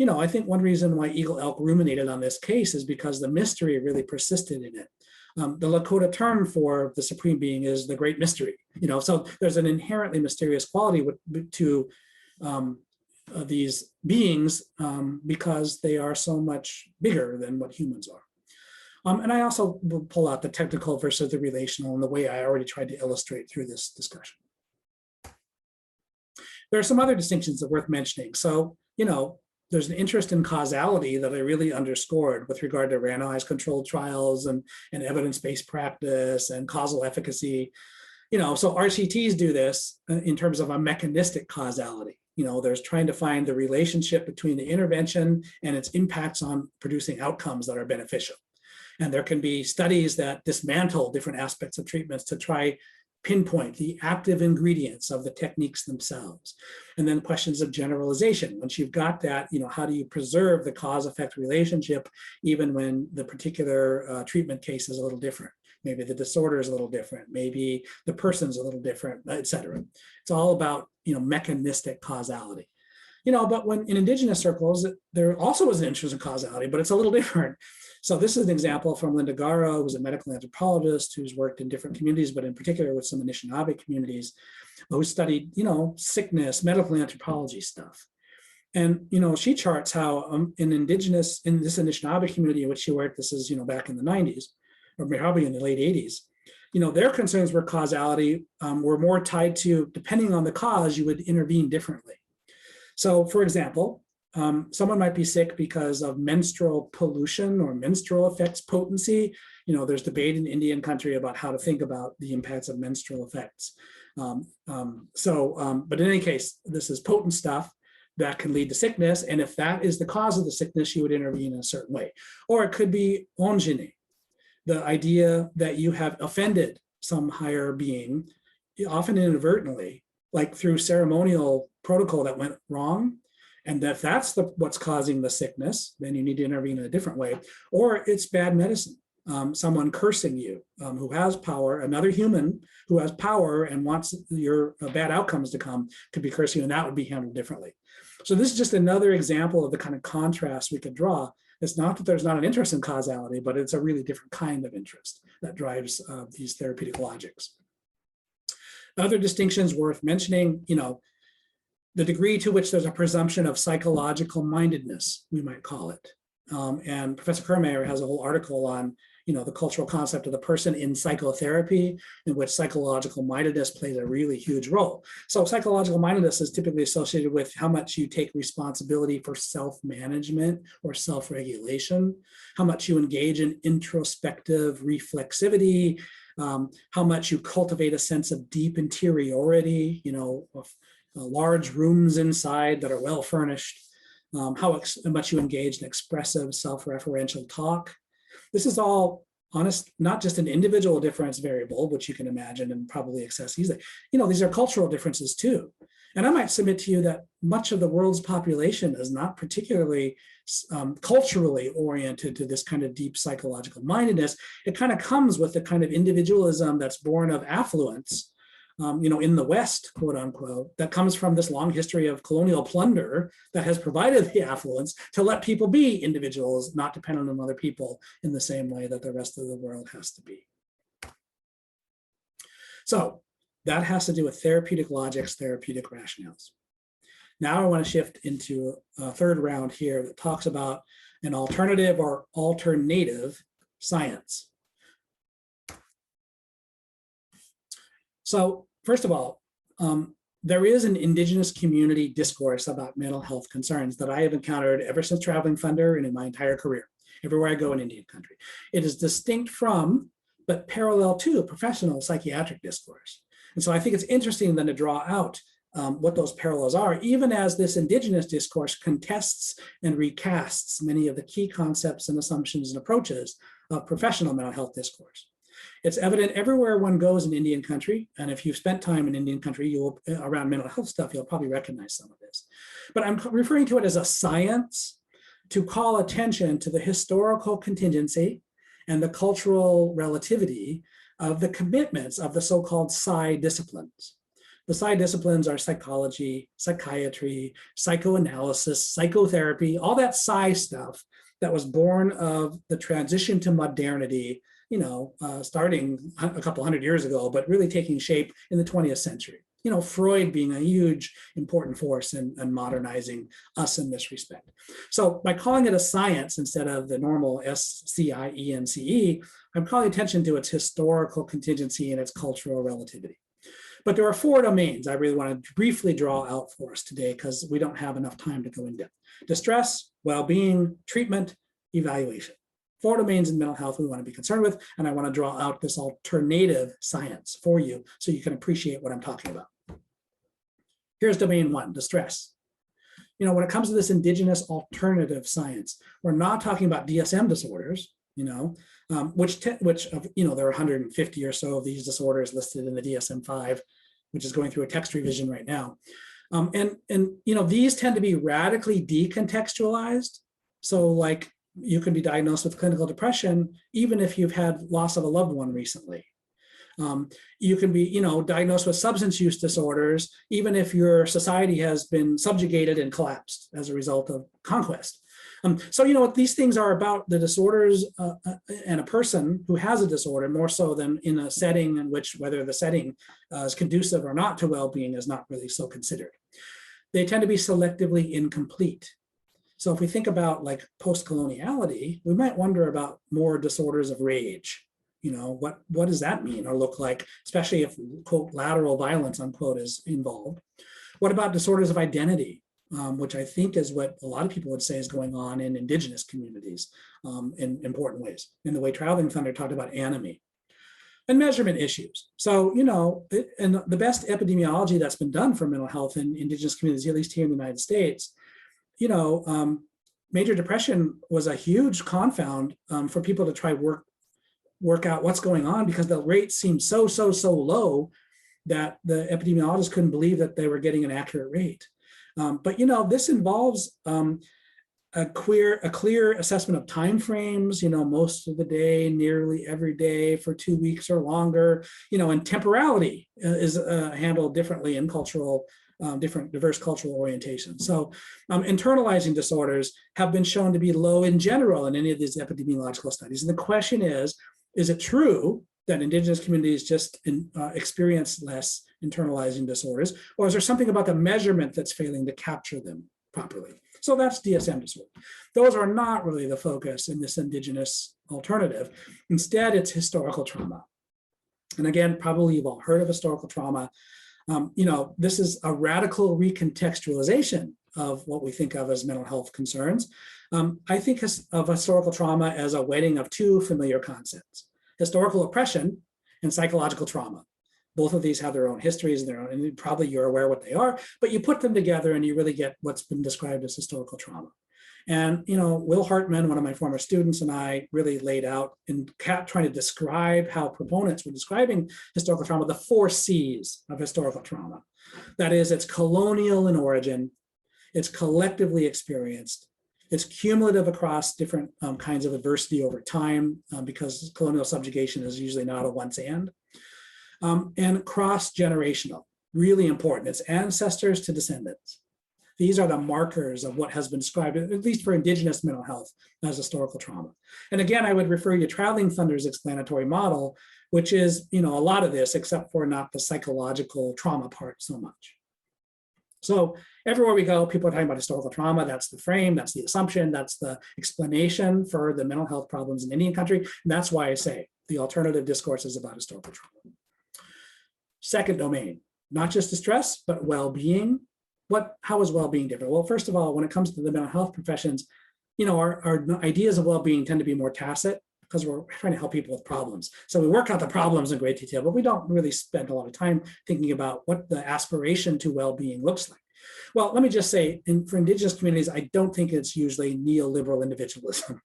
I think one reason why Eagle Elk ruminated on this case is because the mystery really persisted in it. The Lakota term for the supreme being is the great mystery. So there's an inherently mysterious quality to these beings because they are so much bigger than what humans are. And I also will pull out the technical versus the relational in the way I already tried to illustrate through this discussion. There are some other distinctions that are worth mentioning. So, there's an interest in causality that I really underscored with regard to randomized controlled trials and evidence-based practice and causal efficacy. So RCTs do this in terms of a mechanistic causality. There's trying to find the relationship between the intervention and its impacts on producing outcomes that are beneficial. And there can be studies that dismantle different aspects of treatments to try pinpoint the active ingredients of the techniques themselves. And then questions of generalization. Once you've got that, how do you preserve the cause-effect relationship even when the particular treatment case is a little different? Maybe the disorder is a little different. Maybe the person's a little different, et cetera. It's all about, mechanistic causality. But when in Indigenous circles, there also is an interest in causality, but it's a little different. So this is an example from Linda Garrow, who's a medical anthropologist who's worked in different communities, but in particular with some Anishinaabe communities, who studied, sickness, medical anthropology stuff. And, she charts how in this Anishinaabe community in which she worked, this is, back in the 90s, or probably in the late 80s, their concerns were causality were more tied to, depending on the cause, you would intervene differently. So, for example, someone might be sick because of menstrual pollution or menstrual effects potency. There's debate in Indian country about how to think about the impacts of menstrual effects. But in any case, this is potent stuff that can lead to sickness. And if that is the cause of the sickness, you would intervene in a certain way. Or it could be onjine, the idea that you have offended some higher being, often inadvertently, like through ceremonial protocol that went wrong. And if that's what's causing the sickness, then you need to intervene in a different way. Or it's bad medicine. Someone cursing you who has power, another human who has power and wants your bad outcomes to come, could be cursing you, and that would be handled differently. So this is just another example of the kind of contrast we could draw. It's not that there's not an interest in causality, but it's a really different kind of interest that drives these therapeutic logics. Other distinctions worth mentioning, the degree to which there's a presumption of psychological mindedness, we might call it. And Professor Kermayer has a whole article on, the cultural concept of the person in psychotherapy, in which psychological mindedness plays a really huge role. So psychological mindedness is typically associated with how much you take responsibility for self-management or self-regulation, how much you engage in introspective reflexivity, how much you cultivate a sense of deep interiority, of large rooms inside that are well furnished, how much you engage in expressive self-referential talk. This is all honest, not just an individual difference variable, which you can imagine and probably access easily. These are cultural differences too. And I might submit to you that much of the world's population is not particularly culturally oriented to this kind of deep psychological mindedness. It kind of comes with the kind of individualism that's born of affluence, in the West, quote unquote, that comes from this long history of colonial plunder that has provided the affluence to let people be individuals, not dependent on other people in the same way that the rest of the world has to be. So that has to do with therapeutic logics, therapeutic rationales. Now I want to shift into a third round here that talks about an alternative or alternative science. So first of all, there is an Indigenous community discourse about mental health concerns that I have encountered ever since traveling Thunder and in my entire career, everywhere I go in Indian country. It is distinct from, but parallel to, professional psychiatric discourse. And so I think it's interesting then to draw out what those parallels are, even as this Indigenous discourse contests and recasts many of the key concepts and assumptions and approaches of professional mental health discourse. It's evident everywhere one goes in Indian country, and if you've spent time in Indian country, around mental health stuff, you'll probably recognize some of this. But I'm referring to it as a science to call attention to the historical contingency and the cultural relativity of the commitments of the so-called psi disciplines. The psi disciplines are psychology, psychiatry, psychoanalysis, psychotherapy, all that psi stuff that was born of the transition to modernity, starting a couple hundred years ago, but really taking shape in the 20th century. Freud being a huge important force in modernizing us in this respect. So by calling it a science instead of the normal SCIENCE, I'm calling attention to its historical contingency and its cultural relativity. But there are four domains I really want to briefly draw out for us today because we don't have enough time to go in depth. Distress, well-being, treatment, evaluation. Four domains in mental health we want to be concerned with, and I want to draw out this alternative science for you so you can appreciate what I'm talking about. Here's domain one, distress. When it comes to this Indigenous alternative science, we're not talking about DSM disorders, which there are 150 or so of these disorders listed in the DSM-5, which is going through a text revision right now. These tend to be radically decontextualized. So like, you can be diagnosed with clinical depression, even if you've had loss of a loved one recently. You can be, diagnosed with substance use disorders, even if your society has been subjugated and collapsed as a result of conquest. So, these things are about the disorders and a person who has a disorder more so than in a setting in which whether the setting is conducive or not to well-being is not really so considered. They tend to be selectively incomplete. So if we think about like post-coloniality, we might wonder about more disorders of rage. What does that mean or look like, especially if, quote, lateral violence, unquote, is involved? What about disorders of identity, which I think is what a lot of people would say is going on in Indigenous communities in important ways, in the way Traveling Thunder talked about anomie. And measurement issues. So, and the best epidemiology that's been done for mental health in Indigenous communities, at least here in the United States, major depression was a huge confound for people to try work out what's going on, because the rate seemed so low that the epidemiologists couldn't believe that they were getting an accurate rate. But this involves a clear assessment of timeframes, most of the day, nearly every day for 2 weeks or longer, and temporality is handled differently in different diverse cultural orientations. So internalizing disorders have been shown to be low in general in any of these epidemiological studies. And the question is it true that Indigenous communities just experience less internalizing disorders, or is there something about the measurement that's failing to capture them properly? So that's DSM disorder. Those are not really the focus in this Indigenous alternative. Instead, it's historical trauma. And again, probably you've all heard of historical trauma. This is a radical recontextualization of what we think of as mental health concerns. I think of historical trauma as a wedding of two familiar concepts: historical oppression and psychological trauma. Both of these have their own histories and probably you're aware what they are, but you put them together and you really get what's been described as historical trauma. And, Will Hartman, one of my former students, and I really laid out in trying to describe how proponents were describing historical trauma, the 4 C's of historical trauma. That is, it's colonial in origin, it's collectively experienced, it's cumulative across different kinds of adversity over time, because colonial subjugation is usually not a once and cross-generational, really important. It's ancestors to descendants. These are the markers of what has been described, at least for Indigenous mental health, as historical trauma. And again, I would refer you to Traveling Thunder's explanatory model, which is, a lot of this, except for not the psychological trauma part so much. So everywhere we go, people are talking about historical trauma. That's the frame, that's the assumption, that's the explanation for the mental health problems in Indian country. And that's why I say the alternative discourse is about historical trauma. Second domain, not just distress, but well-being. How is well-being different? Well, first of all, when it comes to the mental health professions, our ideas of well-being tend to be more tacit because we're trying to help people with problems. So we work out the problems in great detail, but we don't really spend a lot of time thinking about what the aspiration to well-being looks like. Well, let me just say, for Indigenous communities, I don't think it's usually neoliberal individualism,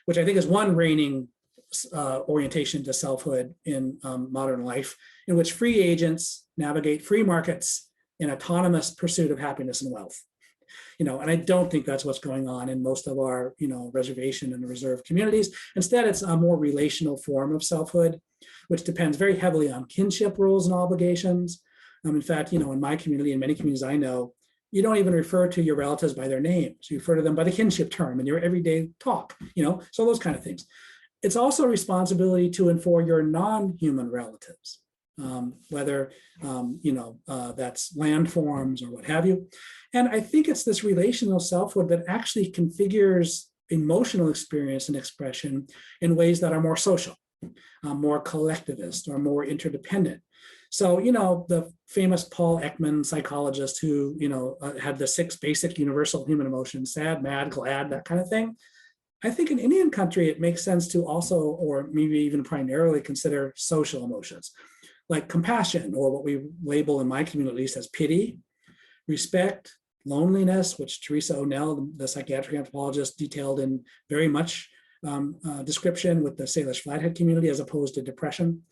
which I think is one reigning orientation to selfhood in modern life, in which free agents navigate free markets in autonomous pursuit of happiness and wealth. And I don't think that's what's going on in most of our, reservation and reserve communities. Instead, it's a more relational form of selfhood, which depends very heavily on kinship rules and obligations. In fact, in my community and many communities I know, you don't even refer to your relatives by their names. You refer to them by the kinship term in your everyday talk, so those kind of things. It's also a responsibility to inform your non-human relatives, whether, that's landforms or what have you. And I think it's this relational selfhood that actually configures emotional experience and expression in ways that are more social, more collectivist, or more interdependent. So, the famous Paul Ekman psychologist who, had the 6 basic universal human emotions: sad, mad, glad, that kind of thing. I think in Indian country, it makes sense to also, or maybe even primarily, consider social emotions like compassion, or what we label in my community at least as pity, respect, loneliness, which Teresa O'Neill, the psychiatric anthropologist, detailed in very much description with the Salish Flathead community as opposed to depression,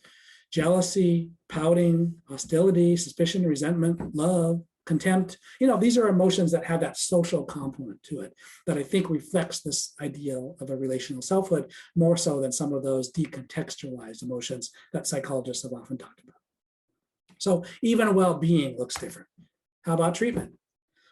jealousy, pouting, hostility, suspicion, resentment, love, contempt. These are emotions that have that social component to it that I think reflects this ideal of a relational selfhood more so than some of those decontextualized emotions that psychologists have often talked about. So even well-being looks different. How about treatment?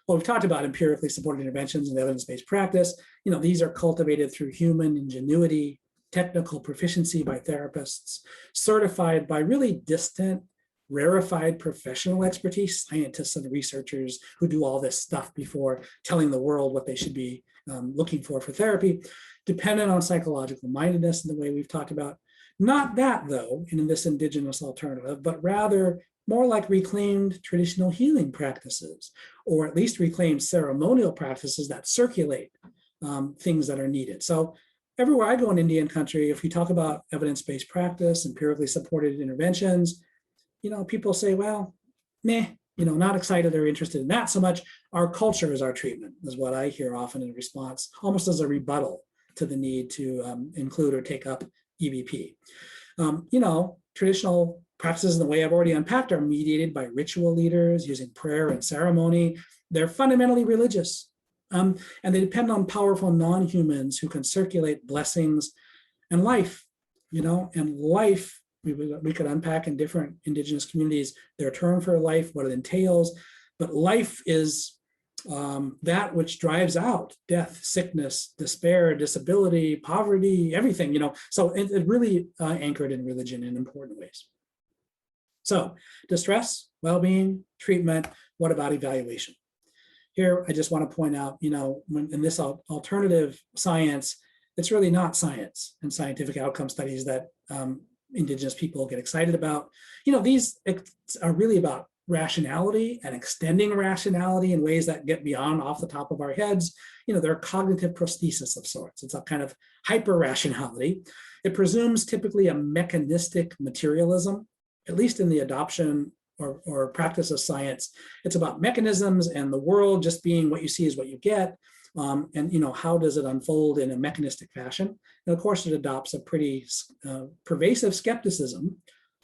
Well, we've talked about empirically supported interventions and evidence-based practice. These are cultivated through human ingenuity, technical proficiency by therapists, certified by really distant, rarefied professional expertise, scientists and researchers who do all this stuff before telling the world what they should be looking for therapy, dependent on psychological mindedness in the way we've talked about. Not that, though, in this indigenous alternative, but rather more like reclaimed traditional healing practices, or at least reclaimed ceremonial practices that circulate things that are needed. So everywhere I go in Indian country, if we talk about evidence-based practice, empirically supported interventions, people say, well, meh, not excited or interested in that so much. Our culture is our treatment, is what I hear often in response, almost as a rebuttal to the need to include or take up EBP. Traditional practices in the way I've already unpacked are mediated by ritual leaders using prayer and ceremony. They're fundamentally religious, and they depend on powerful non-humans who can circulate blessings and life, and life we could unpack in different indigenous communities their term for life, what it entails, but life is that which drives out death, sickness, despair, disability, poverty, everything, so it really anchored in religion in important ways. So distress, well-being, treatment, what about evaluation? Here, I just want to point out, when in this alternative science, it's really not science and scientific outcome studies that indigenous people get excited about. These are really about rationality and extending rationality in ways that get beyond off the top of our heads. They're cognitive prosthesis of sorts. It's a kind of hyper rationality. It presumes typically a mechanistic materialism, at least in the adoption or practice of science. It's about mechanisms and the world just being what you see is what you get. And how does it unfold in a mechanistic fashion? And of course, it adopts a pretty pervasive skepticism,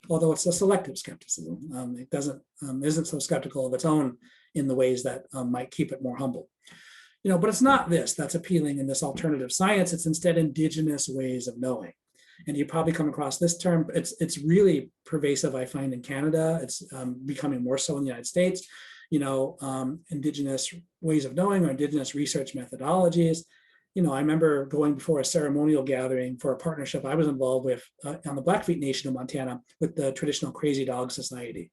although it's a selective skepticism. It isn't so skeptical of its own in the ways that might keep it more humble. But it's not this that's appealing in this alternative science. It's instead indigenous ways of knowing. And you probably come across this term. It's really pervasive, I find, in Canada. It's becoming more so in the United States. Indigenous ways of knowing or indigenous research methodologies. I remember going before a ceremonial gathering for a partnership I was involved with on the Blackfeet Nation of Montana with the traditional Crazy Dog Society.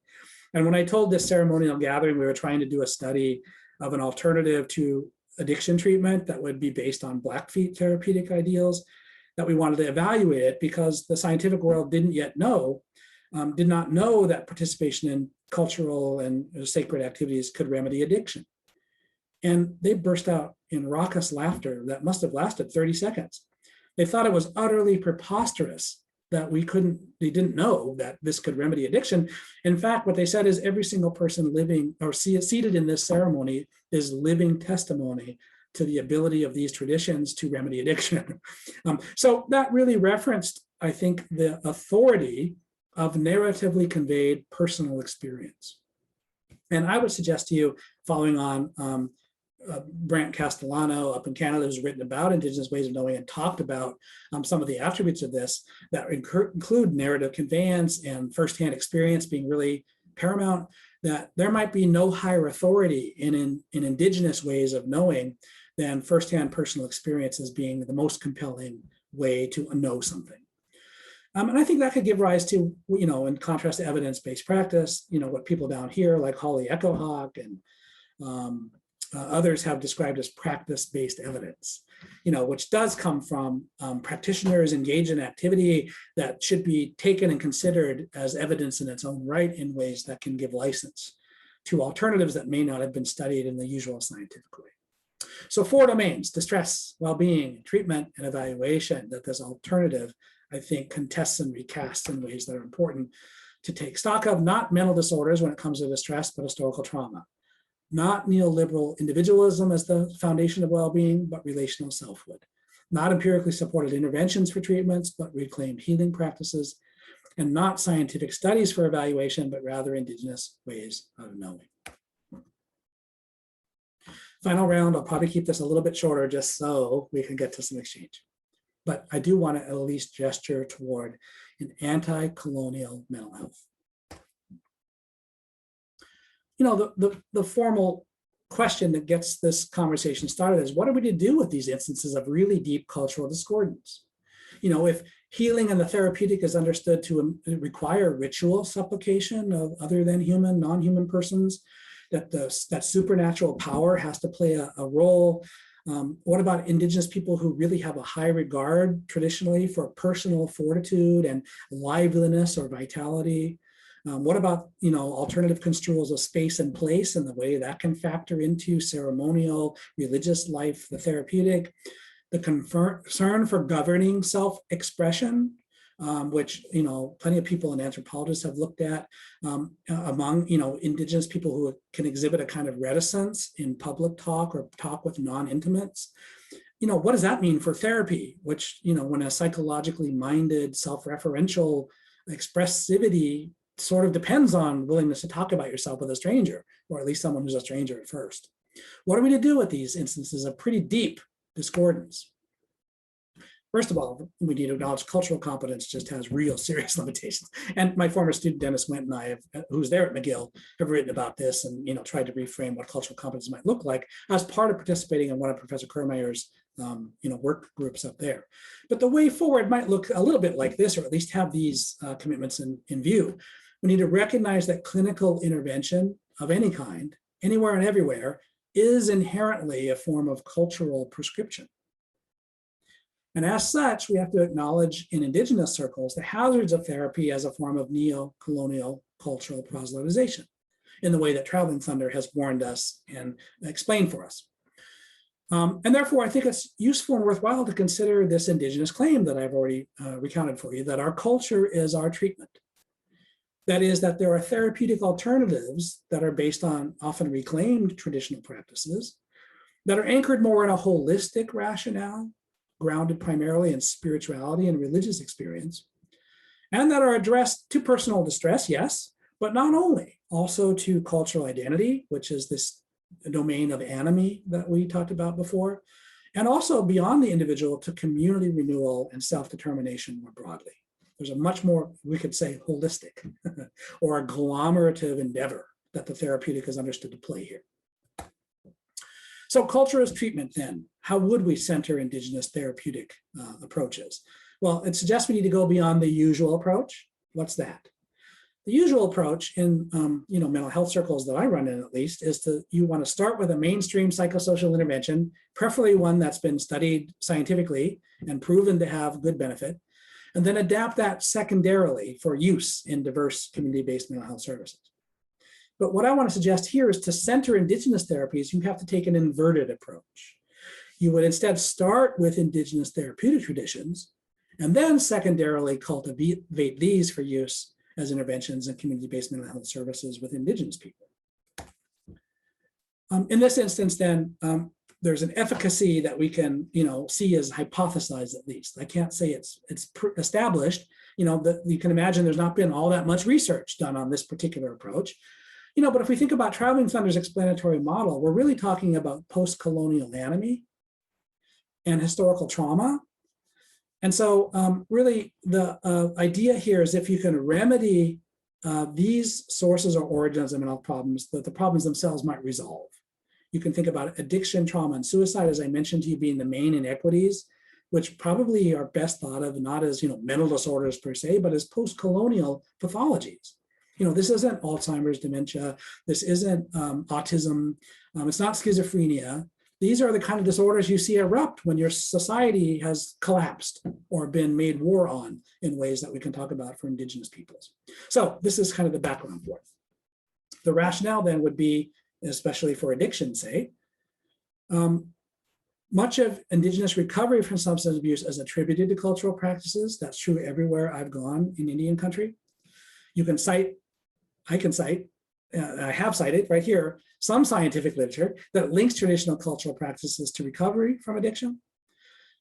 And when I told this ceremonial gathering, we were trying to do a study of an alternative to addiction treatment that would be based on Blackfeet therapeutic ideals, that we wanted to evaluate it because the scientific world did not know that participation in cultural and sacred activities could remedy addiction. And they burst out in raucous laughter that must have lasted 30 seconds. They thought it was utterly preposterous that they didn't know that this could remedy addiction. In fact, what they said is every single person living or seated in this ceremony is living testimony to the ability of these traditions to remedy addiction. So that really referenced, I think, the authority of narratively conveyed personal experience. And I would suggest to you, following on Brant Castellano up in Canada, who's written about Indigenous ways of knowing and talked about some of the attributes of this that include narrative conveyance and firsthand experience being really paramount, that there might be no higher authority in Indigenous ways of knowing than firsthand personal experience as being the most compelling way to know something. And I think that could give rise to, in contrast to evidence-based practice, what people down here like Holly Echohawk and others have described as practice-based evidence, which does come from practitioners engaged in activity that should be taken and considered as evidence in its own right in ways that can give license to alternatives that may not have been studied in the usual scientific way. So 4 domains: distress, well-being, treatment, and evaluation, that this alternative, I think, contests and recasts in ways that are important to take stock of. Not mental disorders when it comes to distress, but historical trauma. Not neoliberal individualism as the foundation of well-being, but relational selfhood. Not empirically supported interventions for treatments, but reclaimed healing practices. And not scientific studies for evaluation, but rather Indigenous ways of knowing. Final round, I'll probably keep this a little bit shorter just so we can get to some exchange. But I do want to at least gesture toward an anti-colonial mental health. You know, the formal question that gets this conversation started is, what are we to do with these instances of really deep cultural discordance? You know, if healing and the therapeutic is understood to require ritual supplication of other than human, non-human persons, that supernatural power has to play a role. What about Indigenous people who really have a high regard traditionally for personal fortitude and liveliness or vitality? What about, you know, alternative construals of space and place and the way that can factor into ceremonial, religious life, the therapeutic, the concern for governing self-expression, which, you know, plenty of people and anthropologists have looked at among, you know, Indigenous people who can exhibit a kind of reticence in public talk or talk with non-intimates. You know, what does that mean for therapy? Which, you know, when a psychologically minded, self-referential expressivity sort of depends on willingness to talk about yourself with a stranger, or at least someone who's a stranger at first. What are we to do with these instances of pretty deep discordance? First of all, we need to acknowledge cultural competence just has real serious limitations. And my former student, Dennis Went, and I, who's there at McGill, have written about this and, you know, tried to reframe what cultural competence might look like as part of participating in one of Professor Kermeyer's, you know, work groups up there. But the way forward might look a little bit like this, or at least have these commitments in view. We need to recognize that clinical intervention of any kind, anywhere and everywhere, is inherently a form of cultural prescription. And as such, we have to acknowledge in Indigenous circles the hazards of therapy as a form of neo-colonial cultural proselytization, in the way that Traveling Thunder has warned us and explained for us. And therefore, I think it's useful and worthwhile to consider this Indigenous claim that I've already recounted for you, that our culture is our treatment. That is, that there are therapeutic alternatives that are based on often reclaimed traditional practices that are anchored more in a holistic rationale, grounded primarily in spirituality and religious experience, and that are addressed to personal distress, yes, but not only, also to cultural identity, which is this domain of anime that we talked about before, and also beyond the individual to community renewal and self-determination more broadly. There's a much more, we could say, holistic or agglomerative endeavor that the therapeutic is understood to play here. So culture as treatment then, how would we center Indigenous therapeutic approaches? Well, it suggests we need to go beyond the usual approach. What's that? The usual approach in you know, mental health circles that I run in at least is you want to start with a mainstream psychosocial intervention, preferably one that's been studied scientifically and proven to have good benefit, and then adapt that secondarily for use in diverse community-based mental health services. But what I want to suggest here is to center Indigenous therapies, you have to take an inverted approach. You would instead start with Indigenous therapeutic traditions, and then secondarily cultivate these for use as interventions in community-based mental health services with Indigenous people. In this instance, then, there's an efficacy that we can, you know, see as hypothesized at least. I can't say it's established. You know, that you can imagine there's not been all that much research done on this particular approach. You know, but if we think about Traveling Thunder's explanatory model, we're really talking about post-colonial anime and historical trauma. And so really the idea here is if you can remedy these sources or origins of mental problems, that the problems themselves might resolve. You can think about addiction, trauma, and suicide, as I mentioned to you, being the main inequities, which probably are best thought of not as, you know, mental disorders per se, but as post-colonial pathologies. You know, this isn't Alzheimer's, dementia. This isn't autism. It's not schizophrenia. These are the kind of disorders you see erupt when your society has collapsed or been made war on in ways that we can talk about for Indigenous peoples. So this is kind of the background for it. The rationale then would be, especially for addiction, say, much of Indigenous recovery from substance abuse is attributed to cultural practices. That's true everywhere I've gone in Indian country. You can cite, I have cited right here, some scientific literature that links traditional cultural practices to recovery from addiction.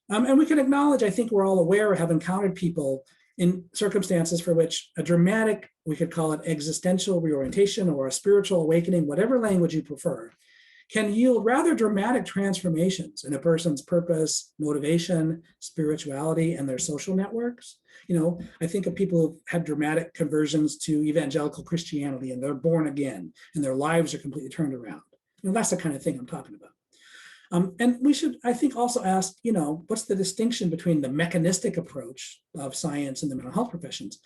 And we can acknowledge, I think we're all aware, have encountered people in circumstances for which a dramatic, we could call it existential reorientation or a spiritual awakening, whatever language you prefer, can yield rather dramatic transformations in a person's purpose, motivation, spirituality, and their social networks. I think of people who've had dramatic conversions to evangelical Christianity and they're born again and their lives are completely turned around. That's the kind of thing I'm talking about. And we should, I think, also ask, what's the distinction between the mechanistic approach of science and the mental health professions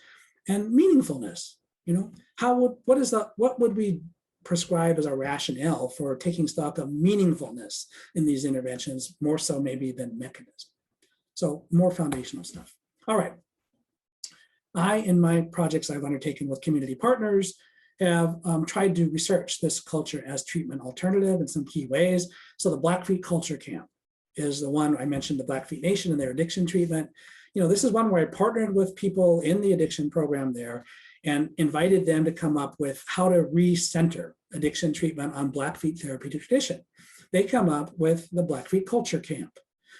and meaningfulness? What would we prescribe as a rationale for taking stock of meaningfulness in these interventions, more so maybe than mechanism? So more foundational stuff. All right. In my projects I've undertaken with community partners, have tried to research this culture as treatment alternative in some key ways. So the Blackfeet Culture Camp is the one I mentioned, the Blackfeet Nation and their addiction treatment. This is one where I partnered with people in the addiction program there and invited them to come up with how to recenter addiction treatment on Blackfeet therapeutic tradition. They come up with the Blackfeet Culture Camp,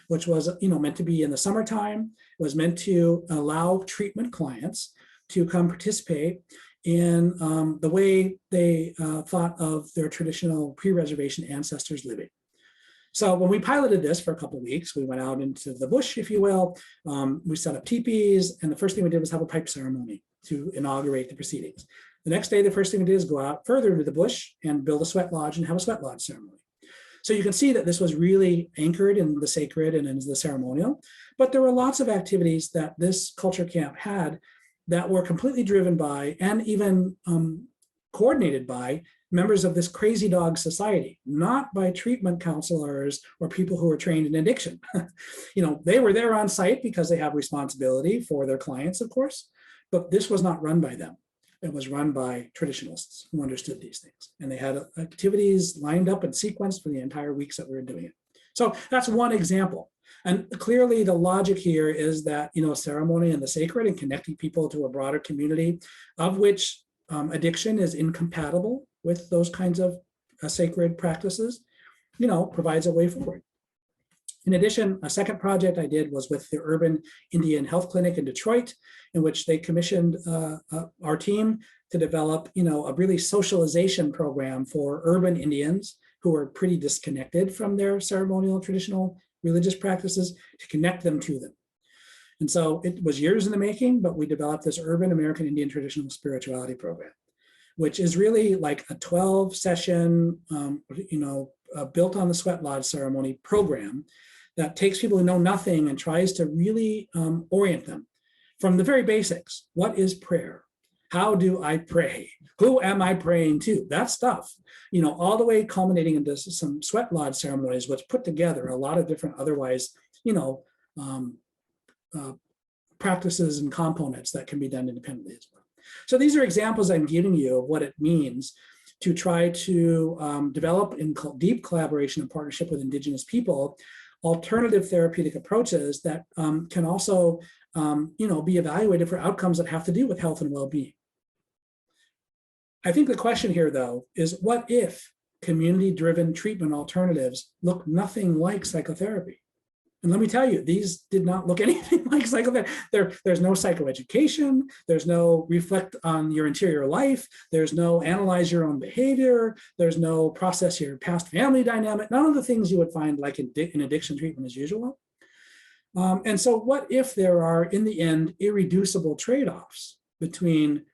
which was meant to be in the summertime. It was meant to allow treatment clients to come participate in the way they thought of their traditional pre-reservation ancestors living. So when we piloted this for a couple of weeks, we went out into the bush, if you will. We set up teepees, and the first thing we did was have a pipe ceremony to inaugurate the proceedings. The next day, the first thing we did is go out further into the bush and build a sweat lodge and have a sweat lodge ceremony. So you can see that this was really anchored in the sacred and in the ceremonial, but there were lots of activities that this culture camp had that were completely driven by and even coordinated by members of this crazy dog society, not by treatment counselors or people who are trained in addiction. They were there on site because they have responsibility for their clients, of course, but this was not run by them. It was run by traditionalists who understood these things. And they had activities lined up and sequenced for the entire weeks that we were doing it. So that's one example. And clearly the logic here is that, ceremony and the sacred and connecting people to a broader community of which addiction is incompatible with those kinds of sacred practices, provides a way forward. In addition, a second project I did was with the Urban Indian Health Clinic in Detroit, in which they commissioned our team to develop, a really socialization program for urban Indians who are pretty disconnected from their ceremonial, traditional religious practices, to connect them to them. And so it was years in the making, but we developed this Urban American Indian Traditional Spirituality Program, which is really like a 12-session, built on the sweat lodge ceremony program that takes people who know nothing and tries to really orient them from the very basics. What is prayer? How do I pray? Who am I praying to? That stuff, all the way culminating into some sweat lodge ceremonies, which put together a lot of different otherwise, practices and components that can be done independently as well. So these are examples I'm giving you of what it means to try to develop in deep collaboration and partnership with Indigenous people alternative therapeutic approaches that can also be evaluated for outcomes that have to do with health and well-being. I think the question here, though, is what if community-driven treatment alternatives look nothing like psychotherapy? And let me tell you, these did not look anything like psychotherapy. There's no psychoeducation. There's no reflect on your interior life. There's no analyze your own behavior. There's no process your past family dynamic. None of the things you would find like in addiction treatment as usual. And so what if there are, in the end, irreducible trade-offs between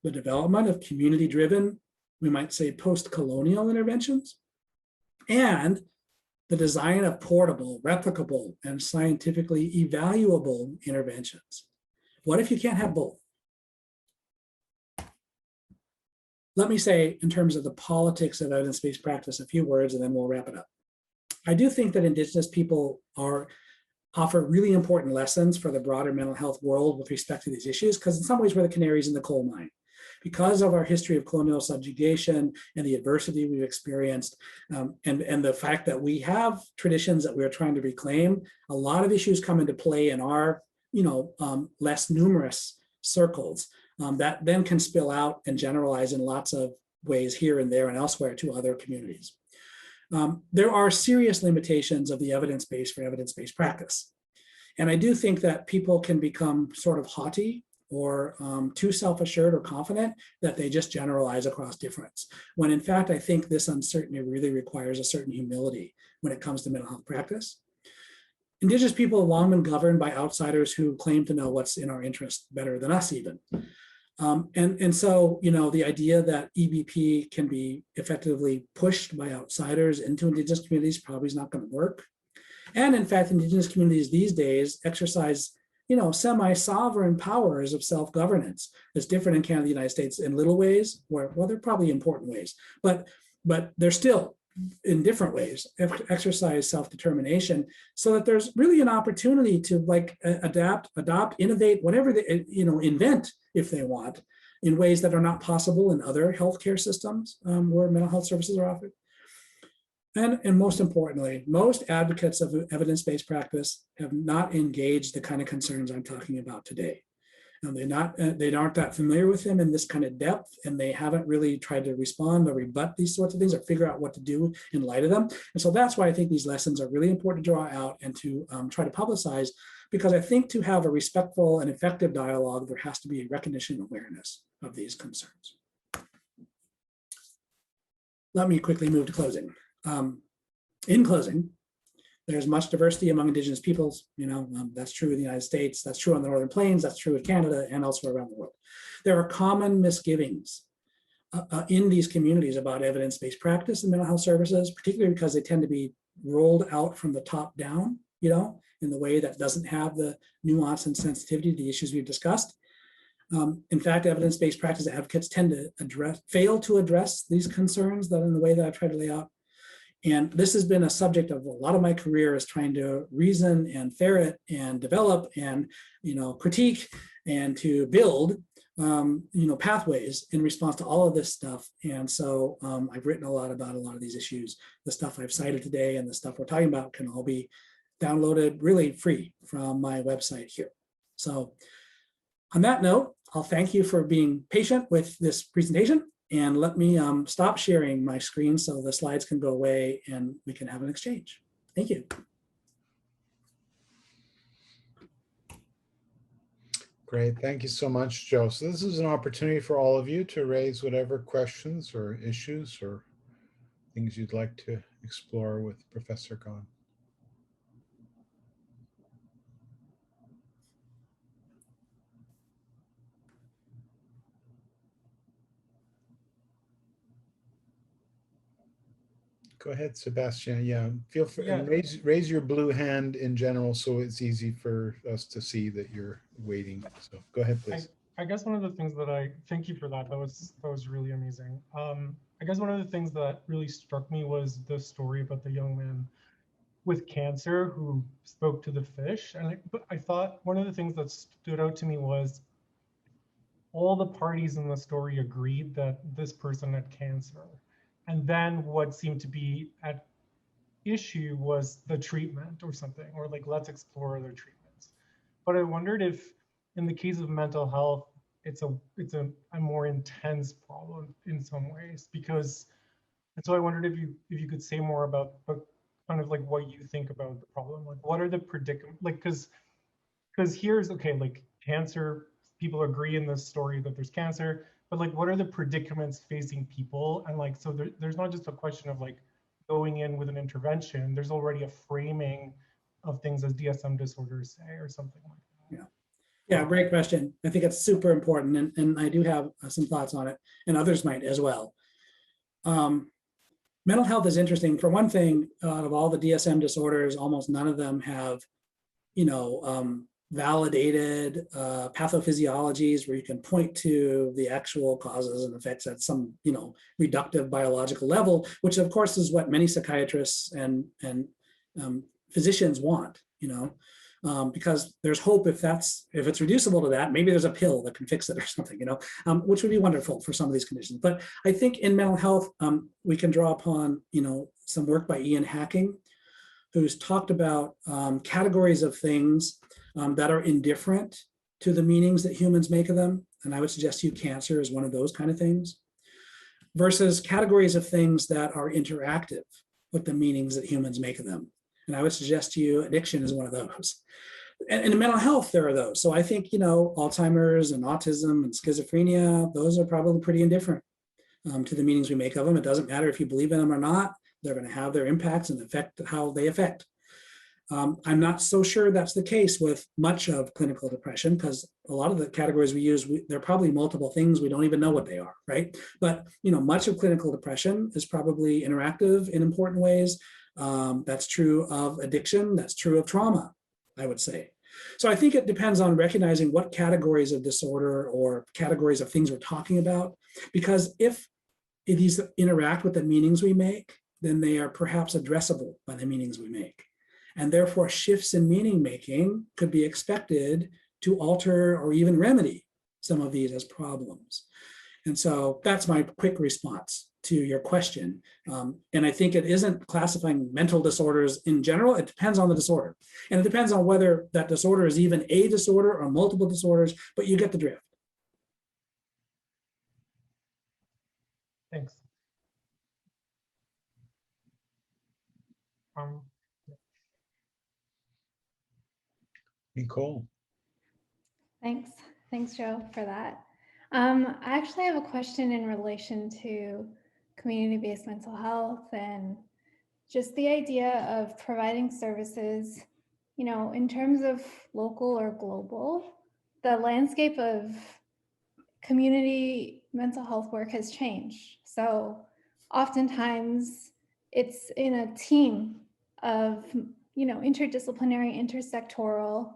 the development of community-driven, we might say post-colonial interventions, and the design of portable, replicable, and scientifically evaluable interventions? What if you can't have both? Let me say, in terms of the politics of evidence-based practice, a few words, and then we'll wrap it up. I do think that Indigenous people offer really important lessons for the broader mental health world with respect to these issues, because in some ways we're the canaries in the coal mine. Because of our history of colonial subjugation and the adversity we've experienced, and the fact that we have traditions that we're trying to reclaim, a lot of issues come into play in our less numerous circles that then can spill out and generalize in lots of ways here and there and elsewhere to other communities. There are serious limitations of the evidence base for evidence-based practice. And I do think that people can become sort of haughty or too self-assured or confident that they just generalize across difference. When in fact, I think this uncertainty really requires a certain humility when it comes to mental health practice. Indigenous people have long been governed by outsiders who claim to know what's in our interest better than us even. And so, you know, the idea that EBP can be effectively pushed by outsiders into Indigenous communities probably is not going to work. And in fact, Indigenous communities these days exercise, you know, semi-sovereign powers of self-governance. It's different in Canada and the United States in little ways, where, well, they're probably important ways, but they're still in different ways exercise self-determination, so that there's really an opportunity to like adapt, adopt, innovate, whatever they, you know, invent if they want, in ways that are not possible in other healthcare systems where mental health services are offered. And most importantly, most advocates of evidence-based practice have not engaged the kind of concerns I'm talking about today. They aren't that familiar with them in this kind of depth, and they haven't really tried to respond or rebut these sorts of things or figure out what to do in light of them. And so that's why I think these lessons are really important to draw out and to try to publicize, because I think to have a respectful and effective dialogue, there has to be a recognition and awareness of these concerns. Let me quickly move to closing. In closing, there's much diversity among Indigenous peoples. You know, that's true in the United States, that's true on the Northern Plains, that's true in Canada and elsewhere around the world. There are common misgivings in these communities about evidence-based practice and mental health services, particularly because they tend to be rolled out from the top down, you know, in the way that doesn't have the nuance and sensitivity to the issues we've discussed. In fact, evidence-based practice advocates tend to fail to address these concerns that in the way that I've tried to lay out. And this has been a subject of a lot of my career, is trying to reason and ferret and develop and, you know, critique and to build, you know, pathways in response to all of this stuff. And so I've written a lot about a lot of these issues. The stuff I've cited today and the stuff we're talking about can all be downloaded really free from my website here. So on that note, I'll thank you for being patient with this presentation. And let me stop sharing my screen so the slides can go away and we can have an exchange. Thank you. Great, thank you so much, Joe. So this is an opportunity for all of you to raise whatever questions or issues or things you'd like to explore with Professor Gon. Go ahead, Sebastian. Yeah, feel free. Yeah. And raise your blue hand in general, so it's easy for us to see that you're waiting. So go ahead, please. I guess one of the things that thank you for that. That was really amazing. I guess one of the things that really struck me was the story about the young man with cancer who spoke to the fish. And I thought one of the things that stood out to me was all the parties in the story agreed that this person had cancer. And then what seemed to be at issue was the treatment or something, or like, let's explore other treatments. But I wondered if in the case of mental health, it's a more intense problem in some ways, because, and so I wondered if you could say more about kind of like what you think about the problem, like what are the predicaments, like, because here's, okay, like cancer, people agree in this story that there's cancer, but like, what are the predicaments facing people? And like, so there's not just a question of like going in with an intervention, there's already a framing of things as DSM disorders say, or something like that. Yeah. Yeah, great question. I think it's super important, and I do have some thoughts on it, and others might as well. Mental health is interesting. For one thing, out of all the DSM disorders, almost none of them have, you know, validated pathophysiologies where you can point to the actual causes and effects at some, you know, reductive biological level, which of course is what many psychiatrists and physicians want, you know. Because there's hope if it's reducible to that, maybe there's a pill that can fix it or something, you know, which would be wonderful for some of these conditions. But I think in mental health, we can draw upon, you know, some work by Ian Hacking, who's talked about categories of things that are indifferent to the meanings that humans make of them. And I would suggest to you cancer is one of those kind of things, versus categories of things that are interactive with the meanings that humans make of them. And I would suggest to you addiction is one of those. And in mental health, there are those. So I think, Alzheimer's and autism and schizophrenia, those are probably pretty indifferent to the meanings we make of them. It doesn't matter if you believe in them or not. They're going to have their impacts and affect how they affect. I'm not so sure that's the case with much of clinical depression, because a lot of the categories we use, there are probably multiple things we don't even know what they are, right? But much of clinical depression is probably interactive in important ways. That's true of addiction. That's true of trauma, I would say. So I think it depends on recognizing what categories of disorder or categories of things we're talking about, because if these interact with the meanings we make, then they are perhaps addressable by the meanings we make. And therefore, shifts in meaning making could be expected to alter or even remedy some of these as problems. And so that's my quick response to your question. And I think it isn't classifying mental disorders in general. It depends on the disorder. And it depends on whether that disorder is even a disorder or multiple disorders, but you get the drift. Thanks. Nicole. Thanks, Joe, for that. I actually have a question in relation to community-based mental health and just the idea of providing services, in terms of local or global. The landscape of community mental health work has changed. So oftentimes it's in a team of, interdisciplinary, intersectoral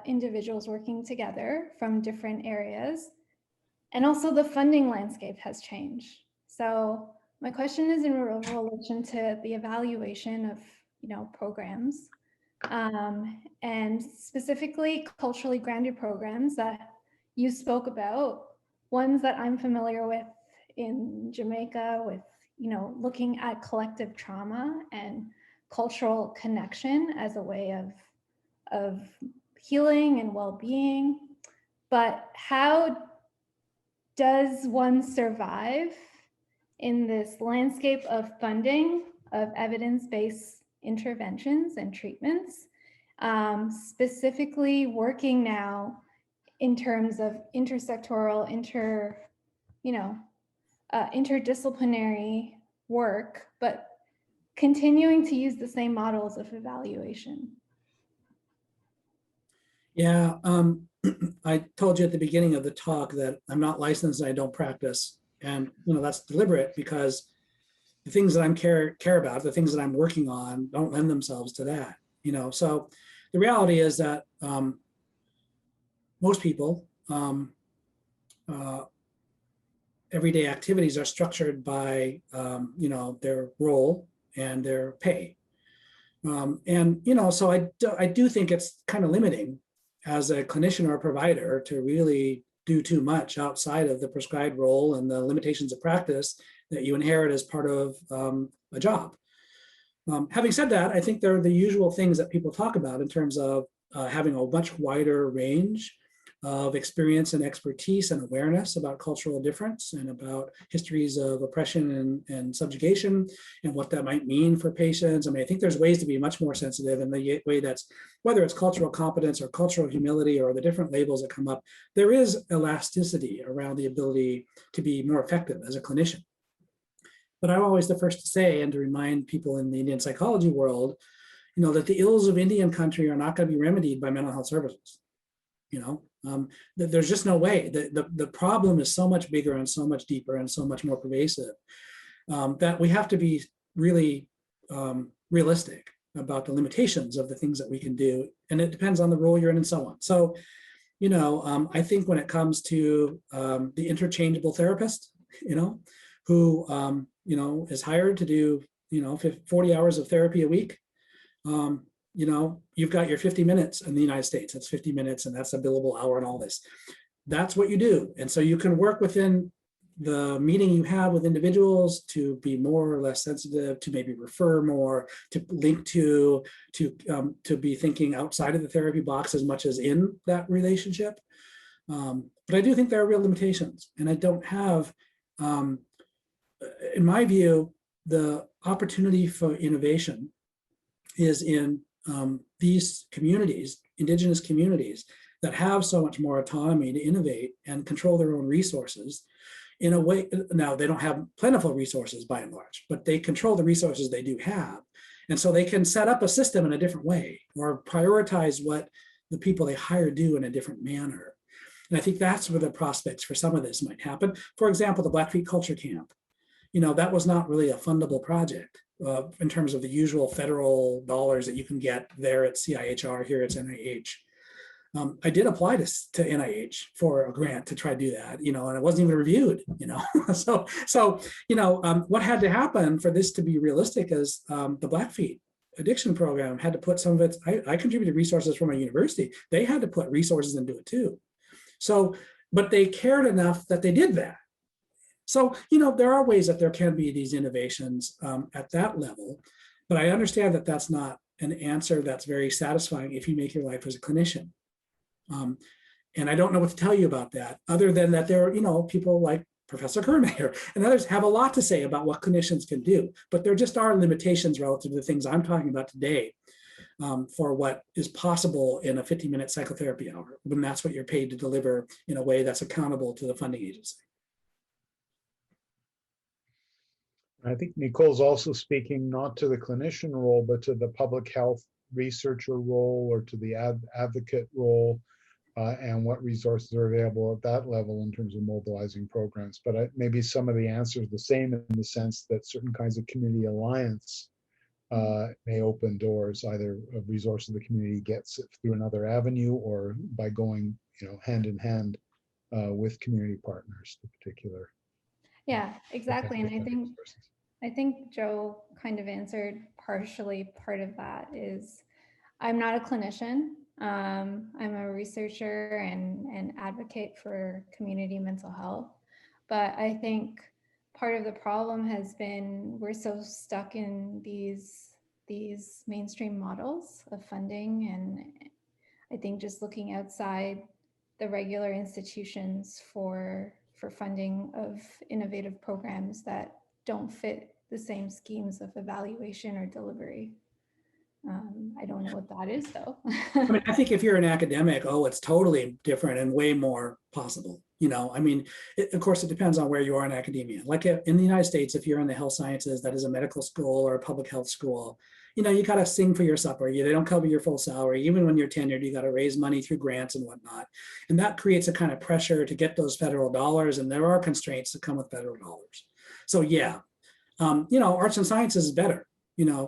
individuals working together from different areas. And also the funding landscape has changed. So my question is in relation to the evaluation of, programs, and specifically culturally grounded programs that you spoke about, ones that I'm familiar with in Jamaica with, looking at collective trauma and cultural connection as a way of healing and well-being. But how does one survive in this landscape of funding of evidence-based interventions and treatments, specifically working now in terms of intersectoral, interdisciplinary work, but continuing to use the same models of evaluation? Yeah, I told you at the beginning of the talk that I'm not licensed and I don't practice. And that's deliberate because the things that I'm care about, the things that I'm working on don't lend themselves to that. So the reality is that most people, everyday activities are structured by, their role and their pay. So I do think it's kind of limiting as a clinician or a provider to really do too much outside of the prescribed role and the limitations of practice that you inherit as part of a job. Having said that, I think there are the usual things that people talk about in terms of having a much wider range of experience and expertise and awareness about cultural difference and about histories of oppression and subjugation and what that might mean for patients. I mean, I think there's ways to be much more sensitive in the way that's, whether it's cultural competence or cultural humility or the different labels that come up, there is elasticity around the ability to be more effective as a clinician. But I'm always the first to say and to remind people in the Indian psychology world, that the ills of Indian country are not going to be remedied by mental health services. There's just no way. The problem is so much bigger and so much deeper and so much more pervasive that we have to be really realistic about the limitations of the things that we can do. And it depends on the role you're in and so on. So, I think when it comes to the interchangeable therapist, who, is hired to do, 40 hours of therapy a week, you've got your 50 minutes in the United States. That's 50 minutes and that's a billable hour and all this. That's what you do. And so you can work within the meeting you have with individuals to be more or less sensitive, to maybe refer more, to link to be thinking outside of the therapy box as much as in that relationship. But I do think there are real limitations, and I don't have, in my view, the opportunity for innovation is in these communities, Indigenous communities, that have so much more autonomy to innovate and control their own resources in a way. Now, they don't have plentiful resources by and large, but they control the resources they do have. And so they can set up a system in a different way or prioritize what the people they hire do in a different manner. And I think that's where the prospects for some of this might happen. For example, the Blackfeet Culture Camp, that was not really a fundable project in terms of the usual federal dollars that you can get there at CIHR, here it's NIH. I did apply to NIH for a grant to try to do that, and it wasn't even reviewed, So what had to happen for this to be realistic is the Blackfeet addiction program had to put some of its, I contributed resources from my university. They had to put resources into it too. So, but they cared enough that they did that. So, there are ways that there can be these innovations at that level, but I understand that that's not an answer that's very satisfying if you make your life as a clinician. And I don't know what to tell you about that, other than that there are, people like Professor Kermayer and others have a lot to say about what clinicians can do, but there just are limitations relative to the things I'm talking about today for what is possible in a 50-minute psychotherapy hour, when that's what you're paid to deliver in a way that's accountable to the funding agency. I think Nicole's also speaking not to the clinician role, but to the public health researcher role or to the advocate role, and what resources are available at that level in terms of mobilizing programs. But maybe some of the answers the same in the sense that certain kinds of community alliance may open doors, either of resources the community gets through another avenue or by going hand in hand with community partners to particular. Yeah, exactly. And I think Joe kind of answered partially part of that is I'm not a clinician. I'm a researcher and advocate for community mental health. But I think part of the problem has been we're so stuck in these mainstream models of funding. And I think just looking outside the regular institutions for funding of innovative programs that don't fit the same schemes of evaluation or delivery. I don't know what that is though. I think if you're an academic, it's totally different and way more possible. Of course, it depends on where you are in academia. Like in the United States, if you're in the health sciences, that is a medical school or a public health school, you got to sing for your supper. They don't cover your full salary. Even when you're tenured, you got to raise money through grants and whatnot. And that creates a kind of pressure to get those federal dollars. And there are constraints that come with federal dollars. So yeah, arts and sciences is better,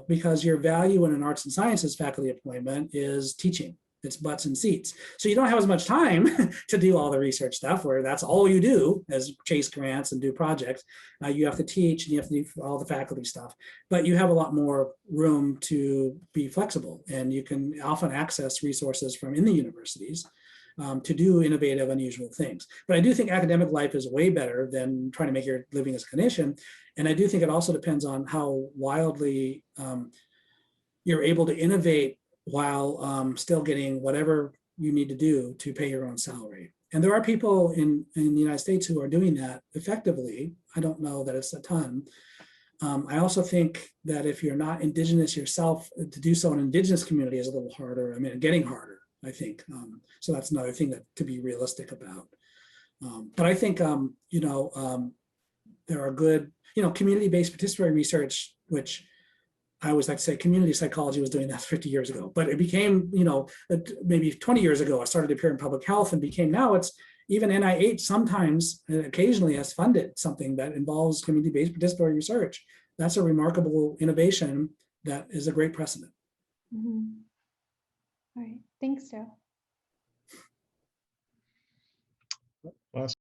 because your value in an arts and sciences faculty appointment is teaching. It's butts and seats. So you don't have as much time to do all the research stuff where that's all you do is chase grants and do projects. You have to teach and you have to do all the faculty stuff, but you have a lot more room to be flexible, and you can often access resources from in the universities to do innovative, unusual things. But I do think academic life is way better than trying to make your living as a clinician. And I do think it also depends on how wildly you're able to innovate while still getting whatever you need to do to pay your own salary. And there are people in the United States who are doing that effectively. I don't know that it's a ton. I also think that if you're not Indigenous yourself, to do so in an Indigenous community is a little harder. Getting harder, I think. So that's another thing to be realistic about. But I think, there are good, community-based participatory research, which I always like to say community psychology was doing that 50 years ago, but it became, maybe 20 years ago, I started to appear in public health and became now it's even NIH sometimes occasionally has funded something that involves community-based participatory research. That's a remarkable innovation that is a great precedent. Mm-hmm. All right, thanks, Joe. Last